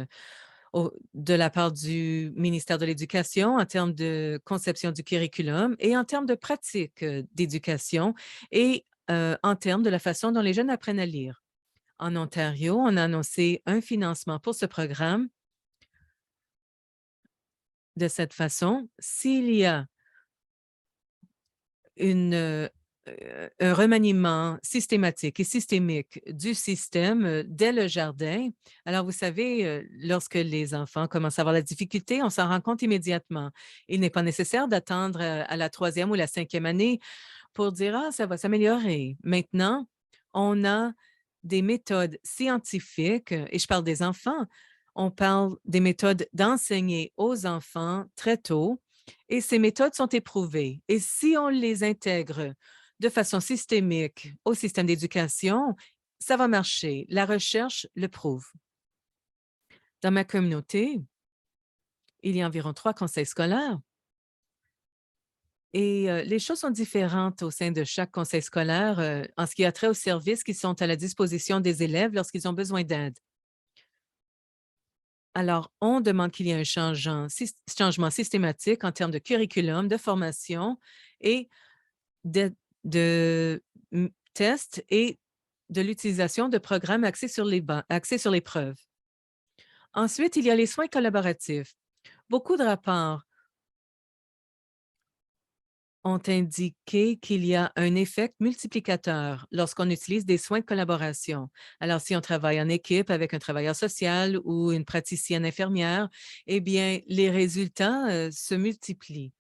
S3: de la part du ministère de l'Éducation en termes de conception du curriculum et en termes de pratique d'éducation et en termes de la façon dont les jeunes apprennent à lire. En Ontario, on a annoncé un financement pour ce programme. De cette façon, s'il y a un remaniement systématique et systémique du système dès le jardin. Alors, vous savez, lorsque les enfants commencent à avoir la difficulté, on s'en rend compte immédiatement. Il n'est pas nécessaire d'attendre à la troisième ou la cinquième année pour dire: «Ah, ça va s'améliorer». Maintenant, on a des méthodes scientifiques, et je parle des enfants, on parle des méthodes d'enseigner aux enfants très tôt et ces méthodes sont éprouvées. Et si on les intègre de façon systémique au système d'éducation, ça va marcher. La recherche le prouve. Dans ma communauté, il y a environ 3 conseils scolaires et les choses sont différentes au sein de chaque conseil scolaire, en ce qui a trait aux services qui sont à la disposition des élèves lorsqu'ils ont besoin d'aide. Alors, on demande qu'il y ait un changement systématique en termes de curriculum, de formation et de tests et de l'utilisation de programmes axés sur les preuves. Ensuite, il y a les soins collaboratifs. Beaucoup de rapports ont indiqué qu'il y a un effet multiplicateur lorsqu'on utilise des soins de collaboration. Alors, si on travaille en équipe avec un travailleur social ou une praticienne infirmière, eh bien, les résultats se multiplient.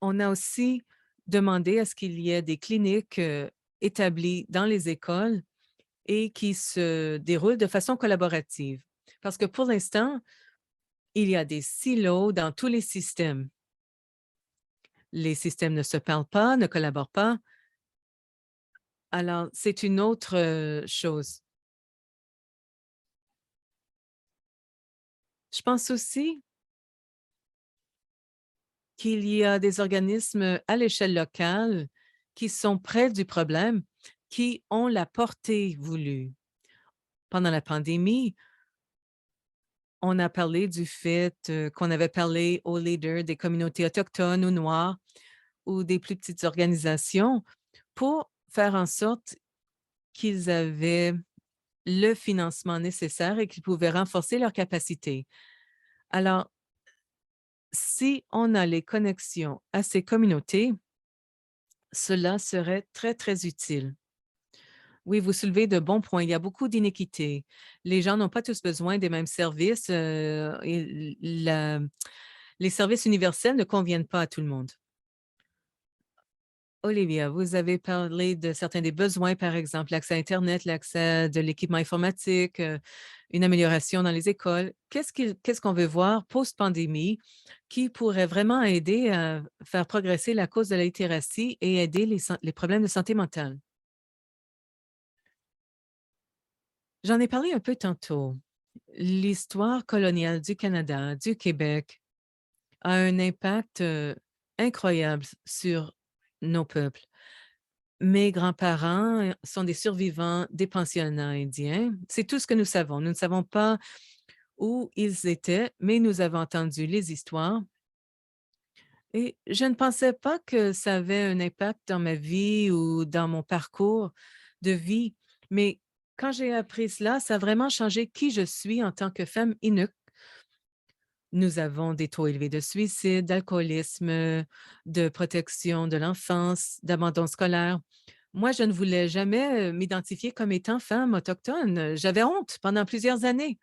S3: On a aussi demandé à ce qu'il y ait des cliniques établies dans les écoles et qui se déroulent de façon collaborative. Parce que pour l'instant, il y a des silos dans tous les systèmes. Les systèmes ne se parlent pas, ne collaborent pas. Alors, c'est une autre chose. Je pense aussi qu'il y a des organismes à l'échelle locale qui sont près du problème, qui ont la portée voulue. Pendant la pandémie, on a parlé du fait qu'on avait parlé aux leaders des communautés autochtones ou noires ou des plus petites organisations pour faire en sorte qu'ils avaient le financement nécessaire et qu'ils pouvaient renforcer leurs capacités. Alors, si on a les connexions à ces communautés, cela serait très, très utile. Oui, vous soulevez de bons points. Il y a beaucoup d'inéquité. Les gens n'ont pas tous besoin des mêmes services et les services universels ne conviennent pas à tout le monde. Olivia, vous avez parlé de certains des besoins, par exemple l'accès à Internet, l'accès de l'équipement informatique, une amélioration dans les écoles. Qu'est-ce qu'on veut voir post-pandémie qui pourrait vraiment aider à faire progresser la cause de la littératie et aider les problèmes de santé mentale? J'en ai parlé un peu tantôt. L'histoire coloniale du Canada, du Québec, a un impact incroyable sur nos peuples. Mes grands-parents sont des survivants des pensionnats indiens. C'est tout ce que nous savons. Nous ne savons pas où ils étaient, mais nous avons entendu les histoires. Et je ne pensais pas que ça avait un impact dans ma vie ou dans mon parcours de vie. Mais quand j'ai appris cela, ça a vraiment changé qui je suis en tant que femme Inuk. Nous avons des taux élevés de suicide, d'alcoolisme, de protection de l'enfance, d'abandon scolaire. Moi, je ne voulais jamais m'identifier comme étant femme autochtone. J'avais honte pendant plusieurs années.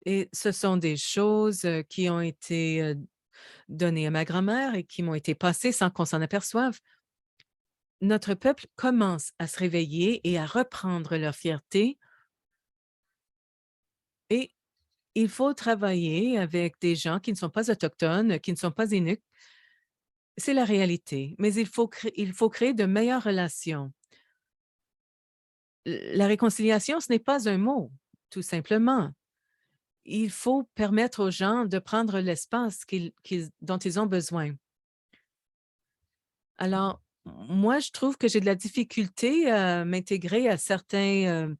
S3: Et ce sont des choses qui ont été données à ma grand-mère et qui m'ont été passées sans qu'on s'en aperçoive. Notre peuple commence à se réveiller et à reprendre leur fierté et il faut travailler avec des gens qui ne sont pas autochtones, qui ne sont pas Inuits. C'est la réalité, mais il faut créer de meilleures relations. La réconciliation, ce n'est pas un mot, tout simplement. Il faut permettre aux gens de prendre l'espace dont ils ont besoin. Alors, moi, je trouve que j'ai de la difficulté à m'intégrer à certains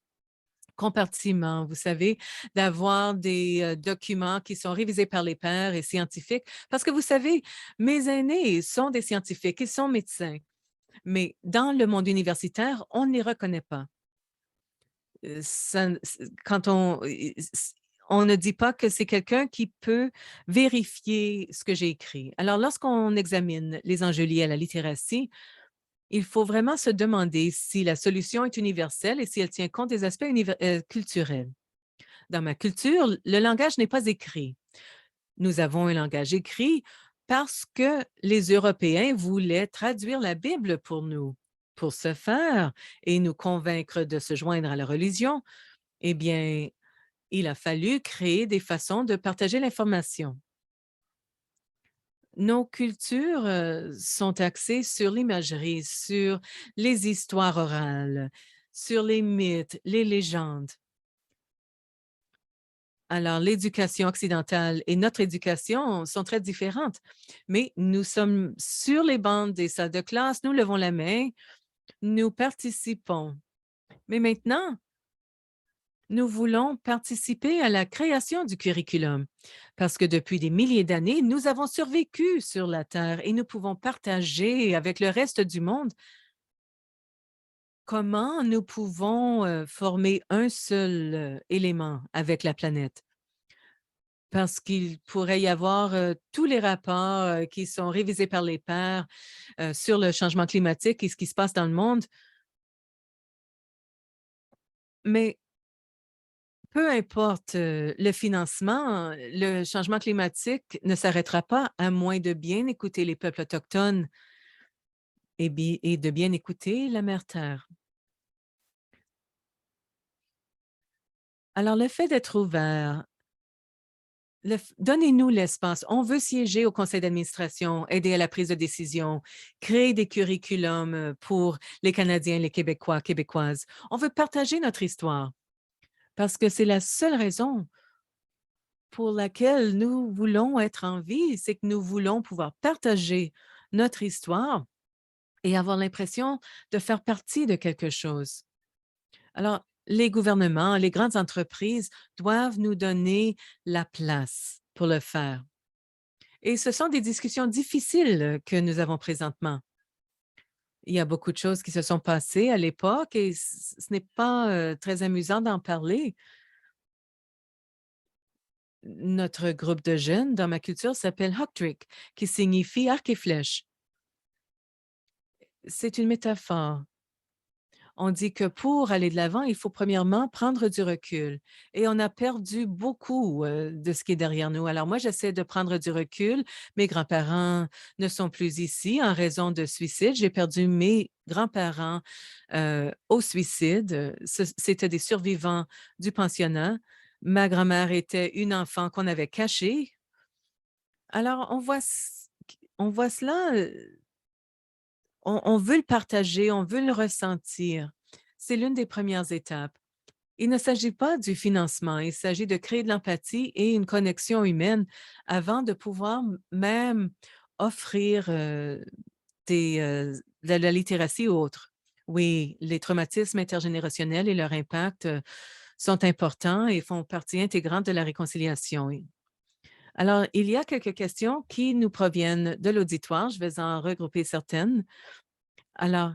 S3: compartiments, vous savez, d'avoir des documents qui sont révisés par les pairs et scientifiques. Parce que vous savez, mes aînés sont des scientifiques, ils sont médecins, mais dans le monde universitaire, on ne les reconnaît pas. Quand on ne dit pas que c'est quelqu'un qui peut vérifier ce que j'ai écrit. Alors, lorsqu'on examine les enjeux liés à la littératie, il faut vraiment se demander si la solution est universelle et si elle tient compte des aspects culturels. Dans ma culture, le langage n'est pas écrit. Nous avons un langage écrit parce que les Européens voulaient traduire la Bible pour nous. Pour ce faire et nous convaincre de se joindre à la religion, eh bien, il a fallu créer des façons de partager l'information. Nos cultures sont axées sur l'imagerie, sur les histoires orales, sur les mythes, les légendes. Alors, l'éducation occidentale et notre éducation sont très différentes, mais nous sommes sur les bancs des salles de classe, nous levons la main, nous participons. Mais maintenant, nous voulons participer à la création du curriculum parce que depuis des milliers d'années, nous avons survécu sur la Terre et nous pouvons partager avec le reste du monde comment nous pouvons former un seul élément avec la planète. parce qu'il pourrait y avoir tous les rapports qui sont révisés par les pairs sur le changement climatique et ce qui se passe dans le monde. Mais peu importe le financement, le changement climatique ne s'arrêtera pas à moins de bien écouter les peuples autochtones et de bien écouter la mère Terre. Alors, le fait d'être ouvert, donnez-nous l'espace. On veut siéger au conseil d'administration, aider à la prise de décision, créer des curriculums pour les Canadiens, les Québécois, Québécoises. On veut partager notre histoire parce que c'est la seule raison pour laquelle nous voulons être en vie, c'est que nous voulons pouvoir partager notre histoire et avoir l'impression de faire partie de quelque chose. Alors, les gouvernements, les grandes entreprises doivent nous donner la place pour le faire. Et ce sont des discussions difficiles que nous avons présentement. Il y a beaucoup de choses qui se sont passées à l'époque et ce n'est pas très amusant d'en parler. Notre groupe de jeunes dans ma culture s'appelle Hoctrick, qui signifie arc et flèche. C'est une métaphore. On dit que pour aller de l'avant, il faut premièrement prendre du recul. Et on a perdu beaucoup de ce qui est derrière nous. Alors moi, j'essaie de prendre du recul. Mes grands-parents ne sont plus ici en raison de suicide. J'ai perdu mes grands-parents au suicide. C'étaient des survivants du pensionnat. Ma grand-mère était une enfant qu'on avait cachée. Alors, on voit cela, on veut le partager, on veut le ressentir. C'est l'une des premières étapes. Il ne s'agit pas du financement, il s'agit de créer de l'empathie et une connexion humaine avant de pouvoir même offrir de la littératie ou autre. Oui, les traumatismes intergénérationnels et leur impact sont importants et font partie intégrante de la réconciliation. Alors, il y a quelques questions qui nous proviennent de l'auditoire. Je vais en regrouper certaines. Alors,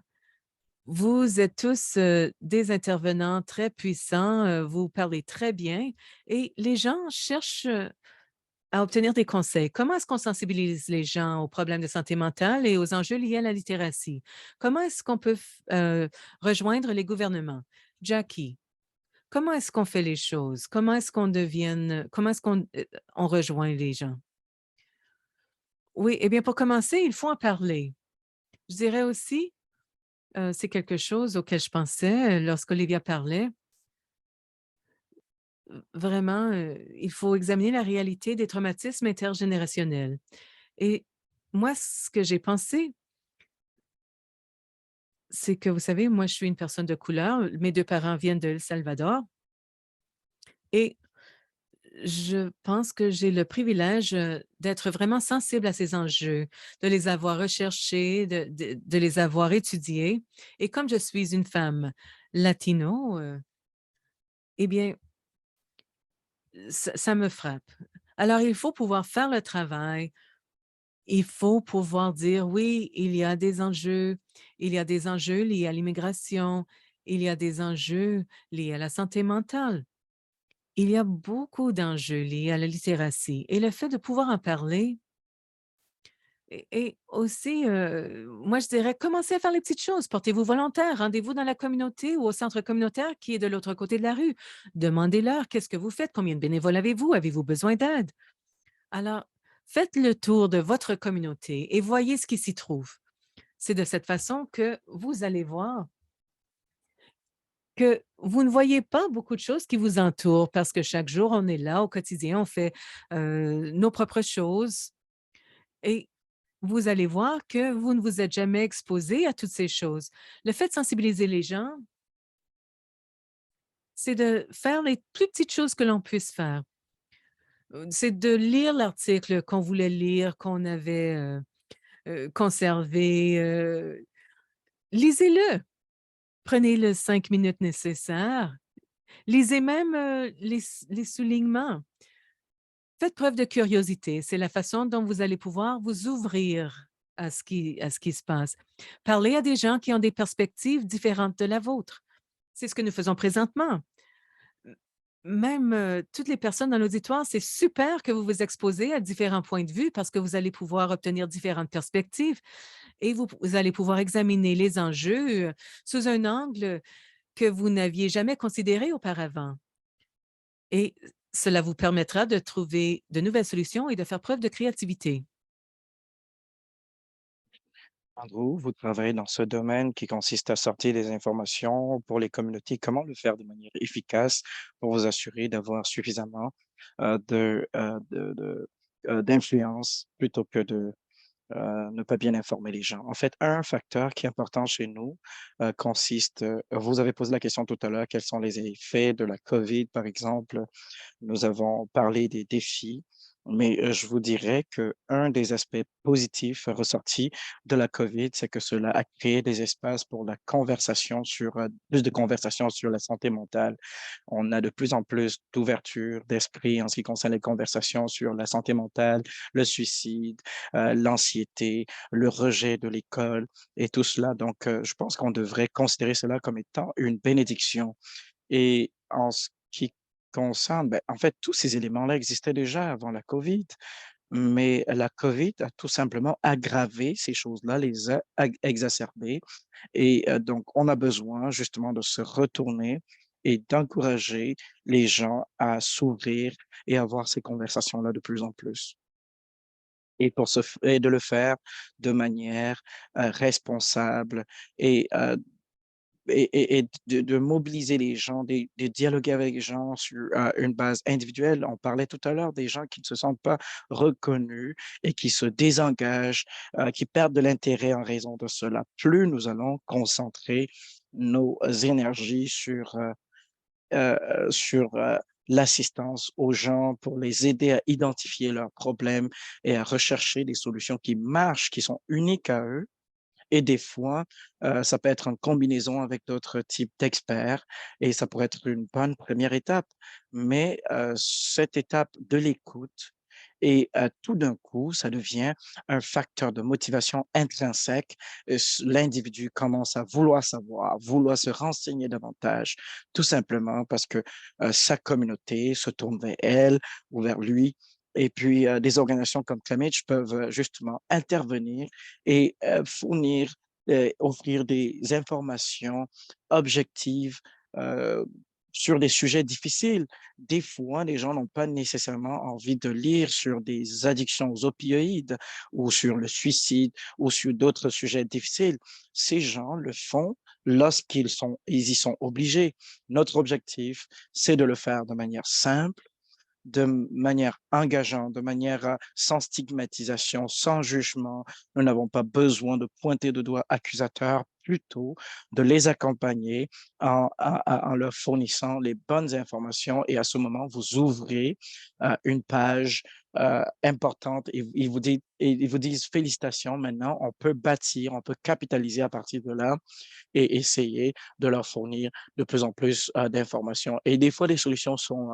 S3: vous êtes tous des intervenants très puissants, vous parlez très bien et les gens cherchent à obtenir des conseils. Comment est-ce qu'on sensibilise les gens aux problèmes de santé mentale et aux enjeux liés à la littératie? Comment est-ce qu'on peut rejoindre les gouvernements? Jackie, comment est-ce qu'on fait les choses? Comment est-ce qu'on on rejoint les gens? Oui, eh bien, pour commencer, il faut en parler. Je dirais aussi, c'est quelque chose auquel je pensais lorsqu'Olivia parlait. Vraiment, il faut examiner la réalité des traumatismes intergénérationnels. Et moi, ce que j'ai pensé, c'est que, vous savez, moi, je suis une personne de couleur. Mes 2 parents viennent de El Salvador et je pense que j'ai le privilège, d'être vraiment sensible à ces enjeux, de les avoir recherchés, de les avoir étudiés et comme je suis une femme latino, eh bien, ça me frappe. Alors, il faut pouvoir faire le travail. Il faut pouvoir dire: «Oui, il y a des enjeux liés à l'immigration, il y a des enjeux liés à la santé mentale». Il y a beaucoup d'enjeux liés à la littératie et le fait de pouvoir en parler et aussi, moi, je dirais commencez à faire les petites choses. Portez-vous volontaire, rendez-vous dans la communauté ou au centre communautaire qui est de l'autre côté de la rue. Demandez-leur: «Qu'est-ce que vous faites? Combien de bénévoles avez-vous? Avez-vous besoin d'aide?» Alors, faites le tour de votre communauté et voyez ce qui s'y trouve. C'est de cette façon que vous allez voir que vous ne voyez pas beaucoup de choses qui vous entourent parce que chaque jour, on est là au quotidien, on fait nos propres choses et vous allez voir que vous ne vous êtes jamais exposé à toutes ces choses. Le fait de sensibiliser les gens, c'est de faire les plus petites choses que l'on puisse faire. C'est de lire l'article qu'on voulait lire, qu'on avait conservé. Lisez-le. Prenez les 5 minutes nécessaires. Lisez même les soulignements. Faites preuve de curiosité. C'est la façon dont vous allez pouvoir vous ouvrir à ce qui se passe. Parlez à des gens qui ont des perspectives différentes de la vôtre. C'est ce que nous faisons présentement. même toutes les personnes dans l'auditoire, c'est super que vous vous exposez à différents points de vue parce que vous allez pouvoir obtenir différentes perspectives et vous allez pouvoir examiner les enjeux sous un angle que vous n'aviez jamais considéré auparavant. Et cela vous permettra de trouver de nouvelles solutions et de faire preuve de créativité.
S1: Andrew, vous travaillez dans ce domaine qui consiste à sortir des informations pour les communautés. Comment le faire de manière efficace pour vous assurer d'avoir suffisamment d'influence plutôt que de ne pas bien informer les gens. En fait, un facteur qui est important chez nous consiste, vous avez posé la question tout à l'heure, quels sont les effets de la COVID, par exemple. Nous avons parlé des défis, mais je vous dirais qu'un des aspects positifs ressortis de la COVID, c'est que cela a créé des espaces pour la conversation plus de conversations sur la santé mentale. On a de plus en plus d'ouverture d'esprit en ce qui concerne les conversations sur la santé mentale, le suicide, l'anxiété, le rejet de l'école et tout cela. Donc, je pense qu'on devrait considérer cela comme étant une bénédiction. Et en ce qui concerne, ben, en fait, tous ces éléments-là existaient déjà avant la COVID, mais la COVID a tout simplement aggravé ces choses-là, les a exacerbées. Et donc, on a besoin justement de se retourner et d'encourager les gens à s'ouvrir et avoir ces conversations-là de plus en plus. Et de le faire de manière responsable et et de mobiliser les gens, de dialoguer avec les gens sur une base individuelle. On parlait tout à l'heure des gens qui ne se sentent pas reconnus et qui se désengagent, qui perdent de l'intérêt en raison de cela. Plus nous allons concentrer nos énergies sur l'assistance aux gens pour les aider à identifier leurs problèmes et à rechercher des solutions qui marchent, qui sont uniques à eux, et des fois, ça peut être en combinaison avec d'autres types d'experts et ça pourrait être une bonne première étape. Mais cette étape de l'écoute et tout d'un coup, ça devient un facteur de motivation intrinsèque. L'individu commence à vouloir savoir, vouloir se renseigner davantage, tout simplement parce que sa communauté se tourne vers elle ou vers lui. Et puis, des organisations comme Climate peuvent justement intervenir et offrir des informations objectives euh, sur des sujets difficiles. Des fois, les gens n'ont pas nécessairement envie de lire sur des addictions aux opioïdes ou sur le suicide ou sur d'autres sujets difficiles. Ces gens le font ils y sont obligés. Notre objectif, c'est de le faire de manière simple, de manière engageante, de manière sans stigmatisation, sans jugement. Nous n'avons pas besoin de pointer de doigt accusateur, plutôt de les accompagner en leur fournissant les bonnes informations et à ce moment, vous ouvrez une page importante et ils vous disent félicitations, maintenant on peut bâtir, on peut capitaliser à partir de là et essayer de leur fournir de plus en plus d'informations. Et des fois, les solutions sont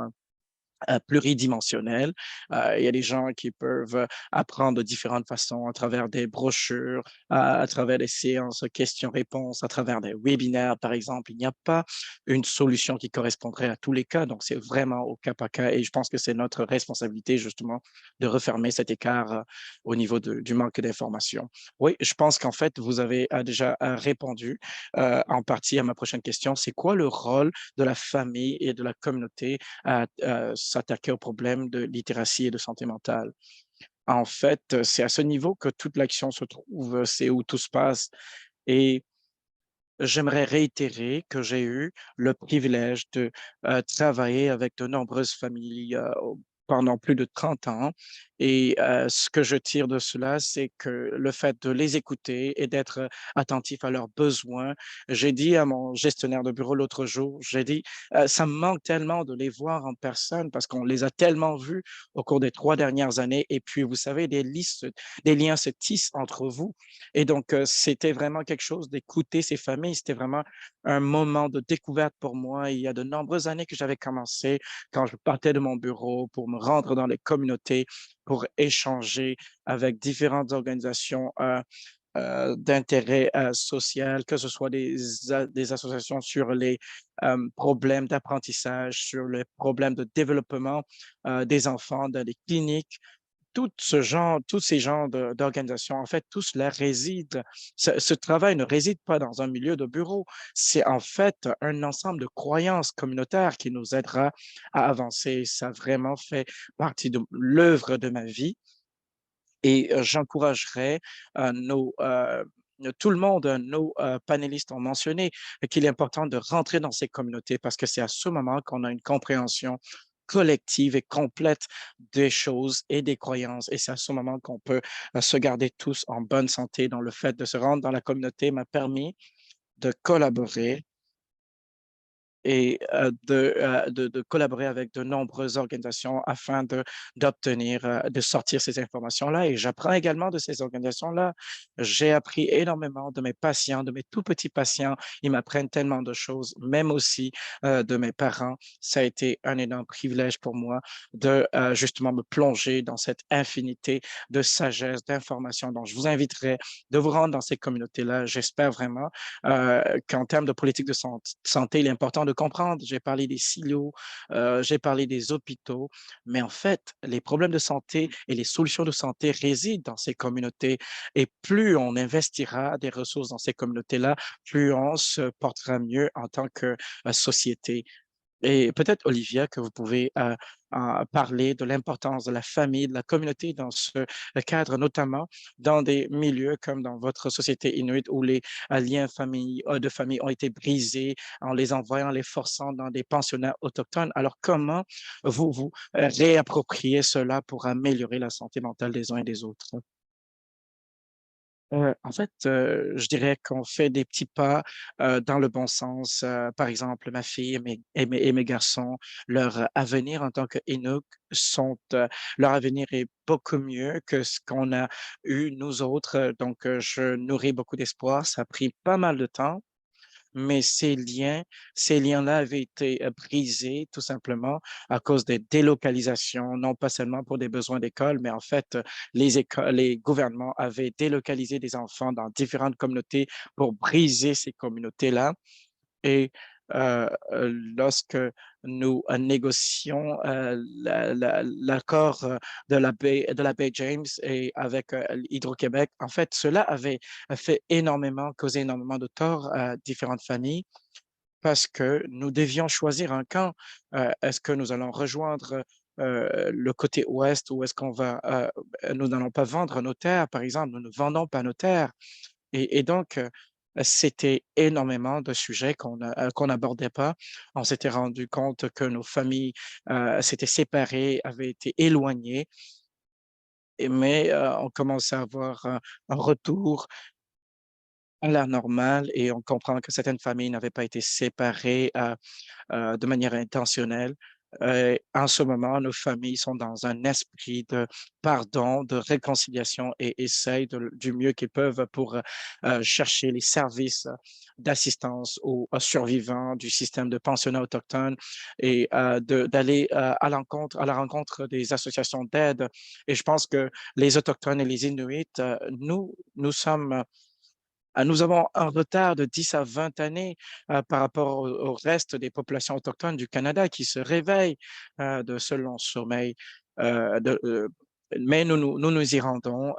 S1: pluridimensionnel. Il y a des gens qui peuvent apprendre de différentes façons à travers des brochures, à travers des séances questions-réponses, à travers des webinaires, par exemple. Il n'y a pas une solution qui correspondrait à tous les cas. Donc, c'est vraiment au cas par cas. Et je pense que c'est notre responsabilité, justement, de refermer cet écart au niveau du manque d'information. Oui, je pense qu'en fait, vous avez déjà répondu en partie à ma prochaine question. C'est quoi le rôle de la famille et de la communauté à s'attaquer aux problèmes de littératie et de santé mentale? En fait, c'est à ce niveau que toute l'action se trouve, c'est où tout se passe. Et j'aimerais réitérer que j'ai eu le privilège de travailler avec de nombreuses familles pendant plus de 30 ans. Et ce que je tire de cela, c'est que le fait de les écouter et d'être attentif à leurs besoins, j'ai dit à mon gestionnaire de bureau l'autre jour, j'ai dit, ça me manque tellement de les voir en personne parce qu'on les a tellement vus au cours des 3 dernières années. Et puis, vous savez, des liens se tissent entre vous. Et donc, c'était vraiment quelque chose d'écouter ces familles. C'était vraiment un moment de découverte pour moi. Il y a de nombreuses années que j'avais commencé quand je partais de mon bureau pour me rendre dans les communautés, pour échanger avec différentes organisations d'intérêt social, que ce soit des associations sur les problèmes d'apprentissage, sur les problèmes de développement des enfants dans les cliniques. Tous ces genres d'organisations, en fait, tout cela réside, ce travail ne réside pas dans un milieu de bureau. C'est en fait un ensemble de croyances communautaires qui nous aidera à avancer. Ça a vraiment fait partie de l'œuvre de ma vie et j'encouragerais tout le monde, nos panélistes ont mentionné qu'il est important de rentrer dans ces communautés parce que c'est à ce moment qu'on a une compréhension collective et complète des choses et des croyances. Et c'est à ce moment qu'on peut se garder tous en bonne santé. Donc, le fait de se rendre dans la communauté m'a permis de collaborer et de collaborer avec de nombreuses organisations afin d'obtenir, de sortir ces informations-là. Et j'apprends également de ces organisations-là. J'ai appris énormément de mes patients, de mes tout petits patients. Ils m'apprennent tellement de choses, même aussi de mes parents. Ça a été un énorme privilège pour moi de justement me plonger dans cette infinité de sagesse, d'informations. Donc, je vous inviterai de vous rendre dans ces communautés-là. J'espère vraiment qu'en termes de politique de santé, il est important de comprendre. J'ai parlé des silos, j'ai parlé des hôpitaux, mais en fait, les problèmes de santé et les solutions de santé résident dans ces communautés. Et plus on investira des ressources dans ces communautés-là, plus on se portera mieux en tant que société. Et peut-être, Olivia, que vous pouvez parler de l'importance de la famille, de la communauté dans ce cadre, notamment dans des milieux comme dans votre société inuit où les liens de famille ont été brisés en les envoyant, les forçant dans des pensionnats autochtones. Alors, comment vous réappropriez cela pour améliorer la santé mentale des uns et des autres? En fait, je dirais qu'on fait des petits pas dans le bon sens. Par exemple, ma fille et mes garçons, leur avenir en tant qu'Inuk leur avenir est beaucoup mieux que ce qu'on a eu nous autres. Donc, je nourris beaucoup d'espoir. Ça a pris pas mal de temps, mais ces liens-là avaient été brisés tout simplement à cause des délocalisations, non pas seulement pour des besoins d'école, mais en fait, les gouvernements avaient délocalisé des enfants dans différentes communautés pour briser ces communautés-là. Et lorsque nous négocions l'accord de la baie James et avec Hydro-Québec, en fait, cela avait causé énormément de tort à différentes familles parce que nous devions choisir un camp. Est-ce que nous allons rejoindre le côté ouest ou est-ce qu'on va, nous n'allons pas vendre nos terres, par exemple, nous ne vendons pas nos terres. Et donc, c'était énormément de sujets qu'on n'abordait pas. On s'était rendu compte que nos familles s'étaient séparées, avaient été éloignées, mais on commençait à avoir un retour à la normale et on comprend que certaines familles n'avaient pas été séparées de manière intentionnelle. En ce moment, nos familles sont dans un esprit de pardon, de réconciliation et essayent du mieux qu'ils peuvent pour chercher les services d'assistance aux survivants du système de pensionnat autochtone et d'aller à la rencontre des associations d'aide. Et je pense que les Autochtones et les Inuits, nous avons un retard de 10 à 20 années par rapport au reste des populations autochtones du Canada qui se réveillent de ce long sommeil. Euh, de, euh, mais nous nous y rendons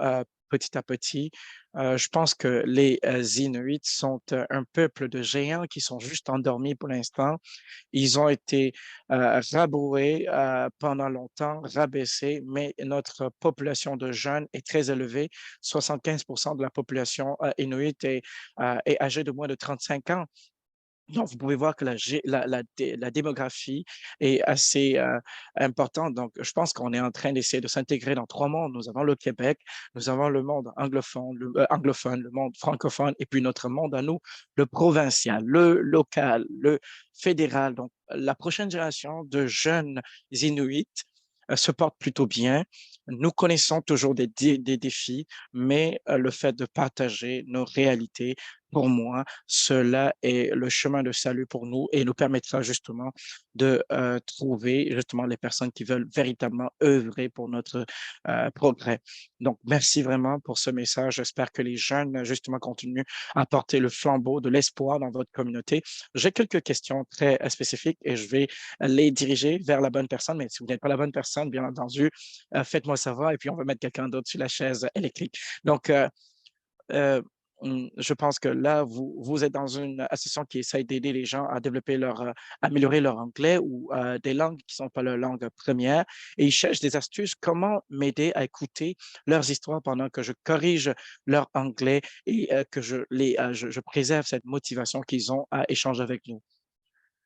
S1: petit à petit. Je pense que les Inuits sont un peuple de géants qui sont juste endormis pour l'instant. Ils ont été rabroués pendant longtemps, rabaissés, mais notre population de jeunes est très élevée. 75% de la population inuit est âgée de moins de 35 ans. Donc, vous pouvez voir que la démographie est assez importante. Donc, je pense qu'on est en train d'essayer de s'intégrer dans trois mondes. Nous avons le Québec, nous avons le monde anglophone, le monde francophone, et puis notre monde à nous, le provincial, le local, le fédéral. Donc, la prochaine génération de jeunes Inuits se porte plutôt bien. Nous connaissons toujours des défis, mais le fait de partager nos réalités pour moi, cela est le chemin de salut pour nous et nous permettra justement de trouver justement les personnes qui veulent véritablement œuvrer pour notre progrès. Donc, merci vraiment pour ce message. J'espère que les jeunes, justement, continuent à porter le flambeau de l'espoir dans votre communauté. J'ai quelques questions très spécifiques et je vais les diriger vers la bonne personne. Mais si vous n'êtes pas la bonne personne, bien entendu, faites-moi savoir et puis on va mettre quelqu'un d'autre sur la chaise électrique. Donc, euh, je pense que là, vous êtes dans une association qui essaye d'aider les gens à développer améliorer leur anglais ou des langues qui ne sont pas leur langue première et ils cherchent des astuces, comment m'aider à écouter leurs histoires pendant que je corrige leur anglais et que je préserve cette motivation qu'ils ont à échanger avec nous.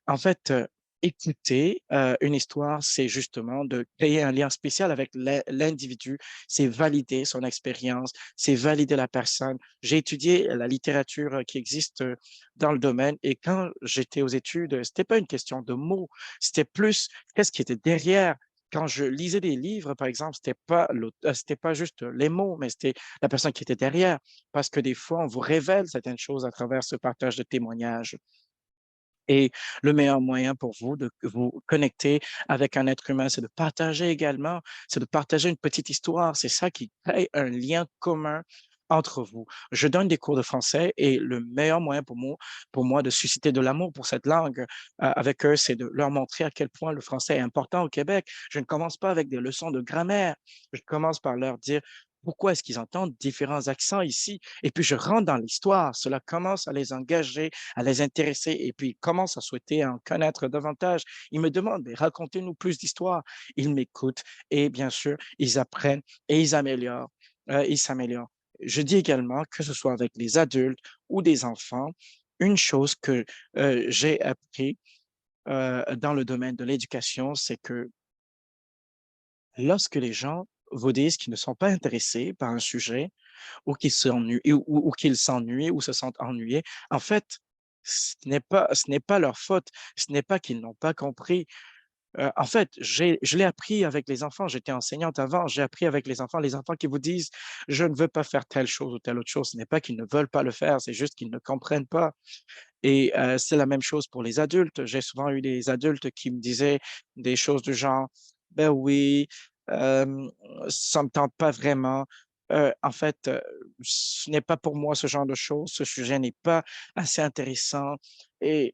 S1: En fait, écouter une histoire, c'est justement de créer un lien spécial avec l'individu, c'est valider son expérience, c'est valider la personne. J'ai étudié la littérature qui existe dans le domaine et quand j'étais aux études, c'était pas une question de mots, c'était plus qu'est-ce qui était derrière. Quand je lisais des livres, par exemple, c'était pas juste les mots, mais c'était la personne qui était derrière. Parce que des fois, on vous révèle certaines choses à travers ce partage de témoignages. Et le meilleur moyen pour vous de vous connecter avec un être humain, c'est de partager également, c'est de partager une petite histoire. C'est ça qui crée un lien commun entre vous. Je donne des cours de français et le meilleur moyen pour moi de susciter de l'amour pour cette langue avec eux, c'est de leur montrer à quel point le français est important au Québec. Je ne commence pas avec des leçons de grammaire. Je commence par leur dire pourquoi est-ce qu'ils entendent différents accents ici. Et puis, je rentre dans l'histoire. Cela commence à les engager, à les intéresser et puis ils commencent à souhaiter en connaître davantage. Ils me demandent, mais racontez-nous plus d'histoires. Ils m'écoutent et bien sûr, ils apprennent et ils améliorent, ils s'améliorent. Je dis également que ce soit avec les adultes ou des enfants, une chose que j'ai appris dans le domaine de l'éducation, c'est que lorsque les gens vous disent qu'ils ne sont pas intéressés par un sujet ou qu'ils s'ennuient ou qu'ils s'ennuient ou se sentent ennuyés, en fait, ce n'est pas leur faute. Ce n'est pas qu'ils n'ont pas compris. En fait, je l'ai appris avec les enfants. J'étais enseignante avant. J'ai appris avec les enfants qui vous disent: «Je ne veux pas faire telle chose ou telle autre chose». Ce n'est pas qu'ils ne veulent pas le faire, c'est juste qu'ils ne comprennent pas et c'est la même chose pour les adultes. J'ai souvent eu des adultes qui me disaient des choses du genre: «Ben oui, hem, ça me tente pas vraiment». En fait, ce n'est pas pour moi ce genre de choses. Ce sujet n'est pas assez intéressant et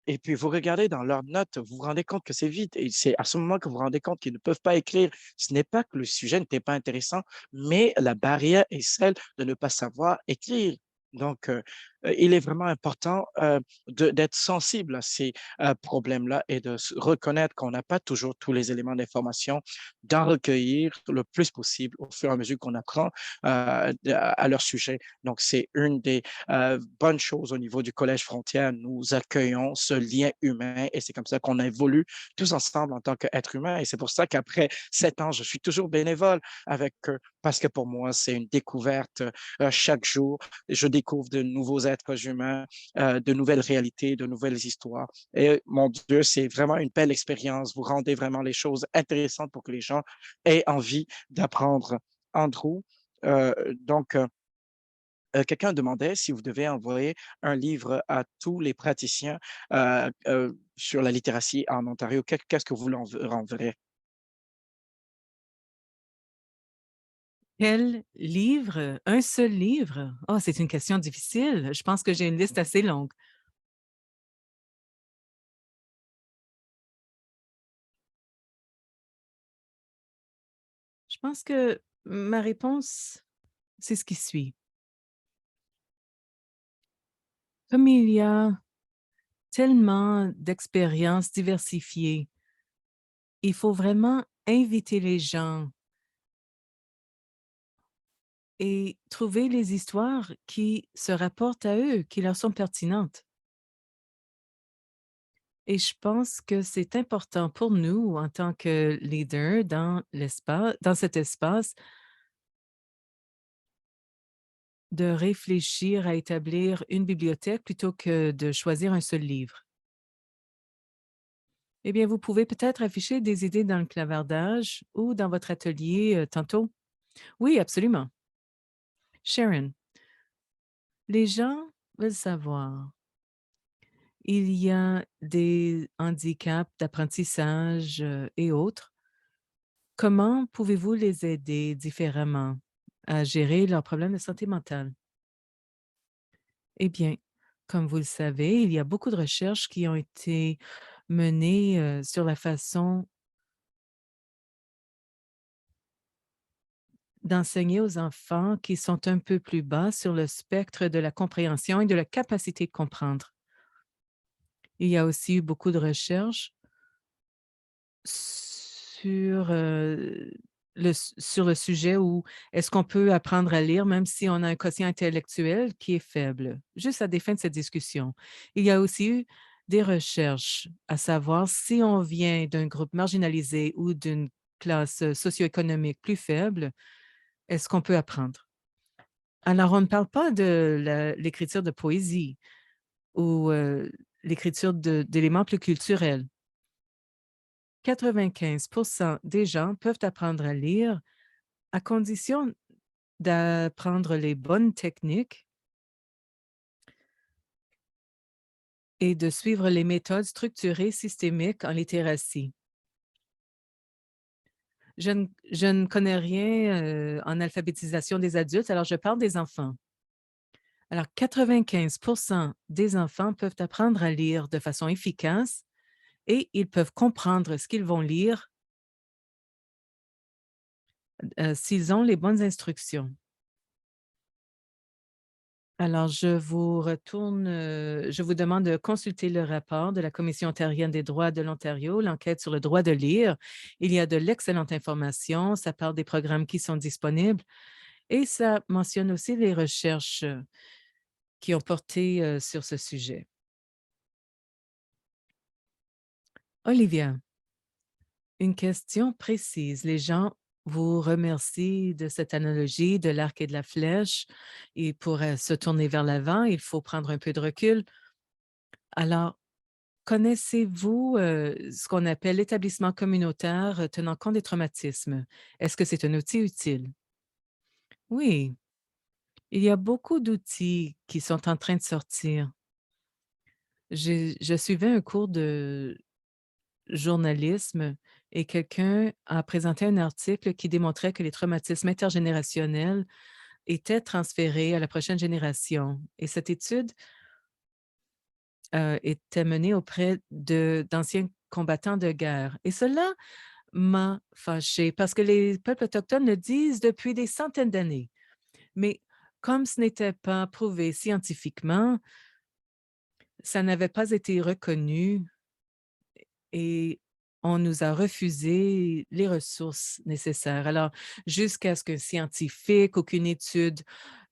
S1: et puis vous regardez dans leurs notes, vous vous rendez compte que c'est vide et c'est à ce moment que vous vous rendez compte qu'ils ne peuvent pas écrire. Ce n'est pas que le sujet n'était pas intéressant, mais la barrière est celle de ne pas savoir écrire. Donc, il est vraiment important d'être sensible à ces problèmes-là et de reconnaître qu'on n'a pas toujours tous les éléments d'information, d'en recueillir le plus possible au fur et à mesure qu'on apprend à leur sujet. Donc, c'est une des bonne chose au niveau du Collège Frontière. Nous accueillons ce lien humain et c'est comme ça qu'on évolue tous ensemble en tant qu'être humain. Et c'est pour ça qu'après 7 ans, je suis toujours bénévole avec eux parce que pour moi, c'est une découverte chaque jour. Je découvre de nouveaux êtres humains, de nouvelles réalités, de nouvelles histoires. Et mon Dieu, c'est vraiment une belle expérience. Vous rendez vraiment les choses intéressantes pour que les gens aient envie d'apprendre. Andrew, donc, quelqu'un demandait si vous devez envoyer un livre à tous les praticiens sur la littératie en Ontario, qu'est-ce que vous renverrez?
S3: Quel livre? Un seul livre? Oh, c'est une question difficile. Je pense que j'ai une liste assez longue. Je pense que ma réponse, c'est ce qui suit. Comme il y a tellement d'expériences diversifiées, il faut vraiment inviter les gens et trouver les histoires qui se rapportent à eux, qui leur sont pertinentes. Et je pense que c'est important pour nous, en tant que leader dans cet espace, de réfléchir à établir une bibliothèque plutôt que de choisir un seul livre. Eh bien, vous pouvez peut-être afficher des idées dans le clavardage ou dans votre atelier tantôt. Oui, absolument. Sharon, les gens veulent savoir. Il y a des handicaps d'apprentissage et autres. Comment pouvez-vous les aider différemment à gérer leurs problèmes de santé mentale? Eh bien, comme vous le savez, il y a beaucoup de recherches qui ont été menées sur la façon d'enseigner aux enfants qui sont un peu plus bas sur le spectre de la compréhension et de la capacité de comprendre. Il y a aussi eu beaucoup de recherches sur, sur le sujet où est-ce qu'on peut apprendre à lire même si on a un quotient intellectuel qui est faible? Juste à des fins de cette discussion. Il y a aussi eu des recherches à savoir si on vient d'un groupe marginalisé ou d'une classe socio-économique plus faible, est-ce qu'on peut apprendre? Alors, on ne parle pas de l'écriture de poésie ou l'écriture d'éléments plus culturels. 95 des gens peuvent apprendre à lire à condition d'apprendre les bonnes techniques et de suivre les méthodes structurées systémiques en littératie. Je ne connais rien en alphabétisation des adultes, alors je parle des enfants. Alors, 95 des enfants peuvent apprendre à lire de façon efficace et ils peuvent comprendre ce qu'ils vont lire s'ils ont les bonnes instructions. Alors, je vous demande de consulter le rapport de la Commission ontarienne des droits de l'Ontario, l'enquête sur le droit de lire. Il y a de l'excellente information, ça parle des programmes qui sont disponibles et ça mentionne aussi les recherches qui ont porté sur ce sujet. Olivia, une question précise. Les gens vous remercient de cette analogie de l'arc et de la flèche et pour se tourner vers l'avant, il faut prendre un peu de recul. Alors, connaissez-vous, ce qu'on appelle l'établissement communautaire tenant compte des traumatismes? Est-ce que c'est un outil utile? Oui, il y a beaucoup d'outils qui sont en train de sortir. Je suivais un cours de journalisme et quelqu'un a présenté un article qui démontrait que les traumatismes intergénérationnels étaient transférés à la prochaine génération. Et cette étude était menée auprès d'anciens combattants de guerre. Et cela m'a fâchée parce que les peuples autochtones le disent depuis des centaines d'années. Mais comme ce n'était pas prouvé scientifiquement, ça n'avait pas été reconnu et on nous a refusé les ressources nécessaires. Alors, jusqu'à ce qu'un scientifique, aucune étude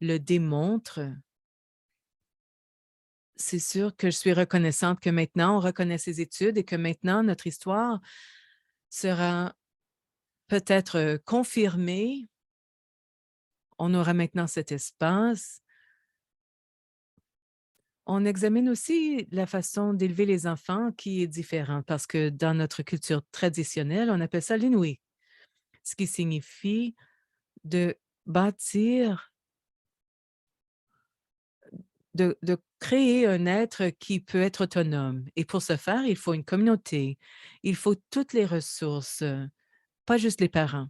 S3: le démontre, c'est sûr que je suis reconnaissante que maintenant on reconnaît ces études et que maintenant notre histoire sera peut-être confirmée. On aura maintenant cet espace. On examine aussi la façon d'élever les enfants qui est différente parce que dans notre culture traditionnelle, on appelle ça l'inouï, ce qui signifie de bâtir, de créer un être qui peut être autonome. Et pour ce faire, il faut une communauté. Il faut toutes les ressources, pas juste les parents.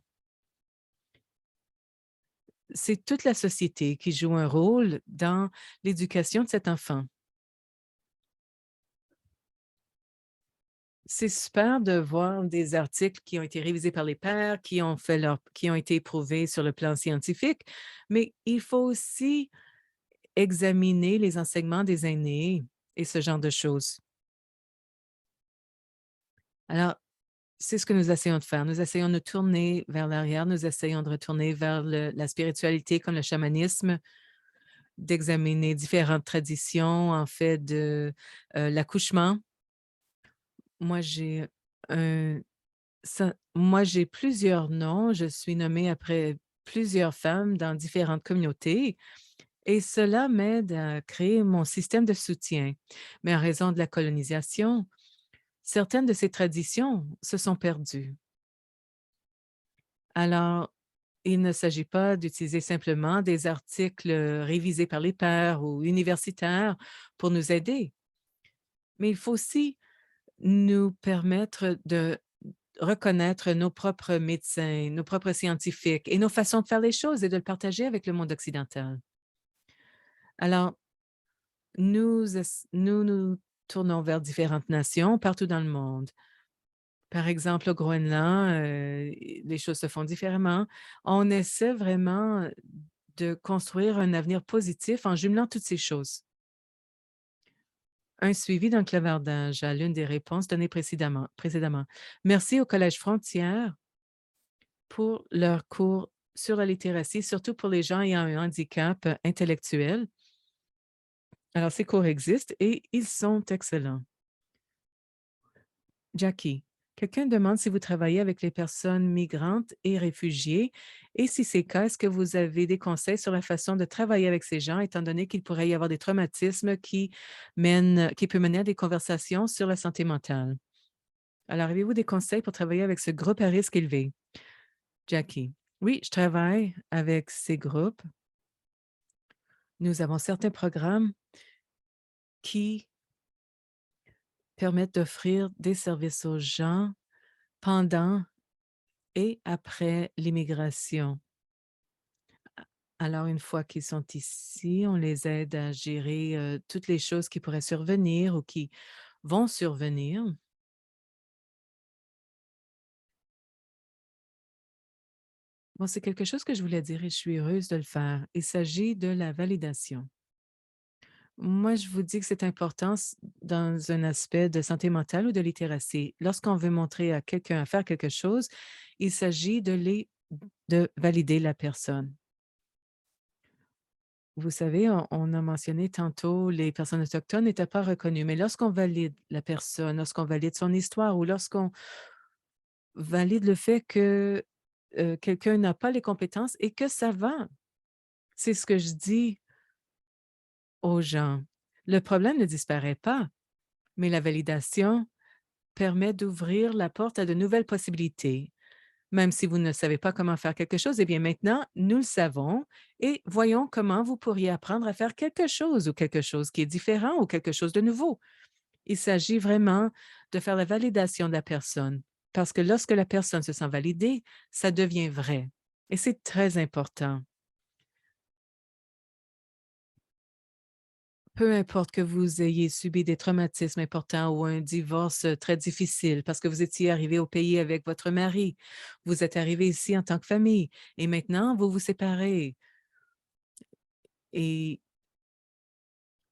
S3: C'est toute la société qui joue un rôle dans l'éducation de cet enfant. C'est super de voir des articles qui ont été révisés par les pairs, qui ont été éprouvés sur le plan scientifique, mais il faut aussi examiner les enseignements des aînés et ce genre de choses. Alors, c'est ce que nous essayons de faire. Nous essayons de tourner vers l'arrière, nous essayons de retourner vers la spiritualité comme le chamanisme, d'examiner différentes traditions, en fait, de l'accouchement. Moi, j'ai un moi, j'ai plusieurs noms. Je suis nommée après plusieurs femmes dans différentes communautés et cela m'aide à créer mon système de soutien. Mais en raison de la colonisation, certaines de ces traditions se sont perdues. Alors, Il ne s'agit pas d'utiliser simplement des articles révisés par les pairs ou universitaires pour nous aider, mais il faut aussi nous permettre de reconnaître nos propres médecins, nos propres scientifiques et nos façons de faire les choses et de le partager avec le monde occidental. Alors, nous tournons vers différentes nations partout dans le monde. Par exemple, au Groenland, les choses se font différemment. On essaie vraiment de construire un avenir positif en jumelant toutes ces choses. Un suivi dans le clavardage à l'une des réponses données précédemment. Merci au Collège Frontières pour leur cours sur la littératie, surtout pour les gens ayant un handicap intellectuel. Alors, ces cours existent et ils sont excellents. Jackie, quelqu'un demande si vous travaillez avec les personnes migrantes et réfugiées et si c'est le cas, est-ce que vous avez des conseils sur la façon de travailler avec ces gens, étant donné qu'il pourrait y avoir des traumatismes qui peuvent mener à des conversations sur la santé mentale? Alors, avez-vous des conseils pour travailler avec ce groupe à risque élevé? Jackie, oui, je travaille avec ces groupes. Nous avons certains programmes qui permettent d'offrir des services aux gens pendant et après l'immigration. Alors, une fois qu'ils sont ici, on les aide à gérer toutes les choses qui pourraient survenir ou qui vont survenir. Bon, c'est quelque chose que je voulais dire et je suis heureuse de le faire. Il s'agit de la validation. Moi, je vous dis que c'est important dans un aspect de santé mentale ou de littératie. Lorsqu'on veut montrer à quelqu'un à faire quelque chose, il s'agit de valider la personne. Vous savez, on a mentionné tantôt, les personnes autochtones n'étaient pas reconnues, mais lorsqu'on valide la personne, lorsqu'on valide son histoire ou lorsqu'on valide le fait que quelqu'un n'a pas les compétences et que ça va, c'est ce que je dis aux gens. Le problème ne disparaît pas, mais la validation permet d'ouvrir la porte à de nouvelles possibilités. Même si vous ne savez pas comment faire quelque chose, eh bien maintenant, nous le savons et voyons comment vous pourriez apprendre à faire quelque chose ou quelque chose qui est différent ou quelque chose de nouveau. Il s'agit vraiment de faire la validation de la personne parce que lorsque la personne se sent validée, ça devient vrai et c'est très important. Peu importe que vous ayez subi des traumatismes importants ou un divorce très difficile parce que vous étiez arrivé au pays avec votre mari, vous êtes arrivé ici en tant que famille et maintenant vous vous séparez et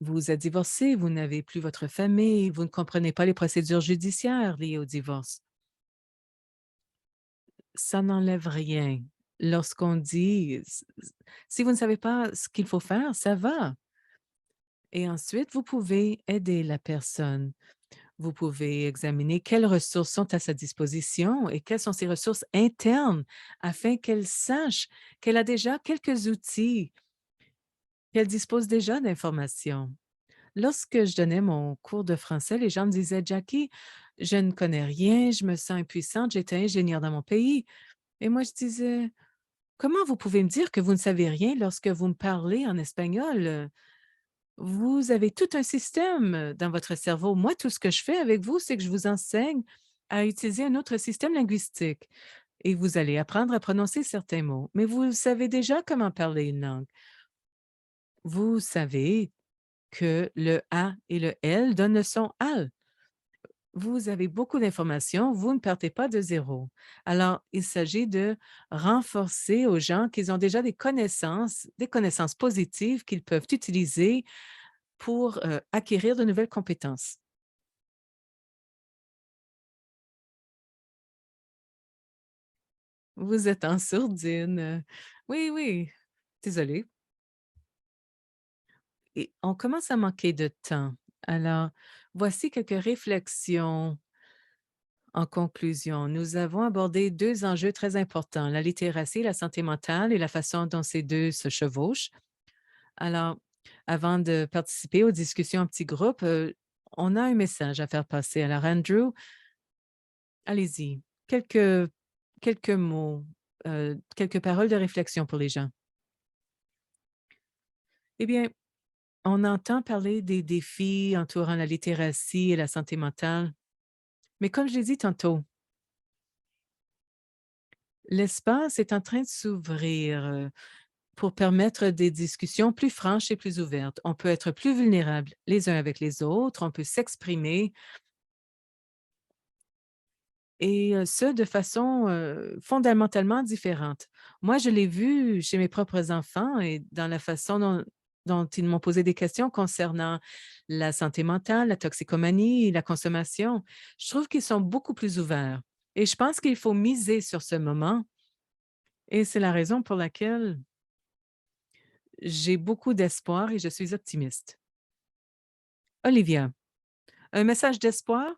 S3: vous êtes divorcé, vous n'avez plus votre famille, vous ne comprenez pas les procédures judiciaires liées au divorce. Ça n'enlève rien. Lorsqu'on dit, si vous ne savez pas ce qu'il faut faire, ça va. Et ensuite, vous pouvez aider la personne. Vous pouvez examiner quelles ressources sont à sa disposition et quelles sont ses ressources internes afin qu'elle sache qu'elle a déjà quelques outils, qu'elle dispose déjà d'informations. Lorsque je donnais mon cours de français, les gens me disaient: «Jackie, je ne connais rien, je me sens impuissante, j'étais ingénieure dans mon pays». Et moi, je disais: «Comment vous pouvez me dire que vous ne savez rien lorsque vous me parlez en espagnol? Vous avez tout un système dans votre cerveau. Moi, tout ce que je fais avec vous, c'est que je vous enseigne à utiliser un autre système linguistique et vous allez apprendre à prononcer certains mots, mais vous savez déjà comment parler une langue. Vous savez que le A et le L donnent le son AL. Vous avez beaucoup d'informations, vous ne partez pas de zéro. Alors, il s'agit de renforcer aux gens qu'ils ont déjà des connaissances positives qu'ils peuvent utiliser pour acquérir de nouvelles compétences. Vous êtes en sourdine. Oui, oui, désolée. Et on commence à manquer de temps. Alors, voici quelques réflexions en conclusion. Nous avons abordé deux enjeux très importants, la littératie, la santé mentale et la façon dont ces deux se chevauchent. Alors, avant de participer aux discussions en petits groupes, on a un message à faire passer. Alors, Andrew, allez-y, quelques mots. quelques paroles de réflexion pour les gens. Eh bien, on entend parler des défis entourant la littératie et la santé mentale, mais comme je l'ai dit tantôt, l'espace est en train de s'ouvrir pour permettre des discussions plus franches et plus ouvertes. On peut être plus vulnérables les uns avec les autres, on peut s'exprimer et ce, de façon fondamentalement différente. Moi, je l'ai vu chez mes propres enfants et dans la façon dont ils m'ont posé des questions concernant la santé mentale, la toxicomanie, la consommation. Je trouve qu'ils sont beaucoup plus ouverts et je pense qu'il faut miser sur ce moment et c'est la raison pour laquelle j'ai beaucoup d'espoir et je suis optimiste. Olivia, un message d'espoir?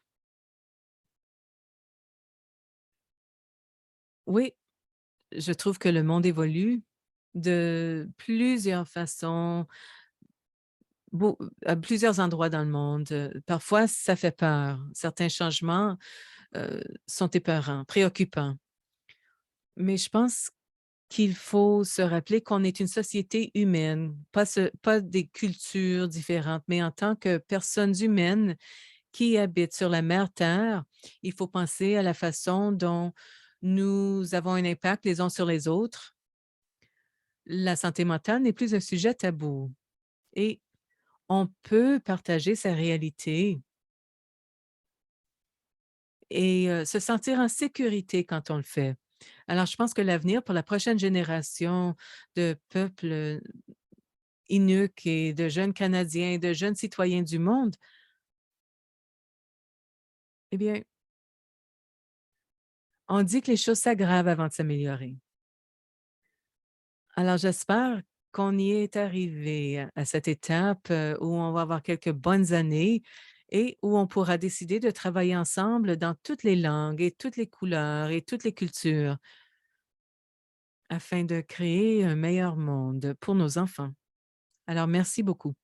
S3: Oui, je trouve que le monde évolue de plusieurs façons, à plusieurs endroits dans le monde. Parfois, ça fait peur. Certains changements sont épeurants, préoccupants. Mais je pense qu'il faut se rappeler qu'on est une société humaine, pas des cultures différentes, mais en tant que personnes humaines qui habitent sur la mère Terre, il faut penser à la façon dont nous avons un impact les uns sur les autres. La santé mentale n'est plus un sujet tabou et on peut partager sa réalité et se sentir en sécurité quand on le fait. Alors, je pense que l'avenir pour la prochaine génération de peuples Inuks et de jeunes Canadiens, de jeunes citoyens du monde, eh bien, on dit que les choses s'aggravent avant de s'améliorer. Alors, j'espère qu'on y est arrivé à cette étape où on va avoir quelques bonnes années et où on pourra décider de travailler ensemble dans toutes les langues et toutes les couleurs et toutes les cultures afin de créer un meilleur monde pour nos enfants. Alors, merci beaucoup.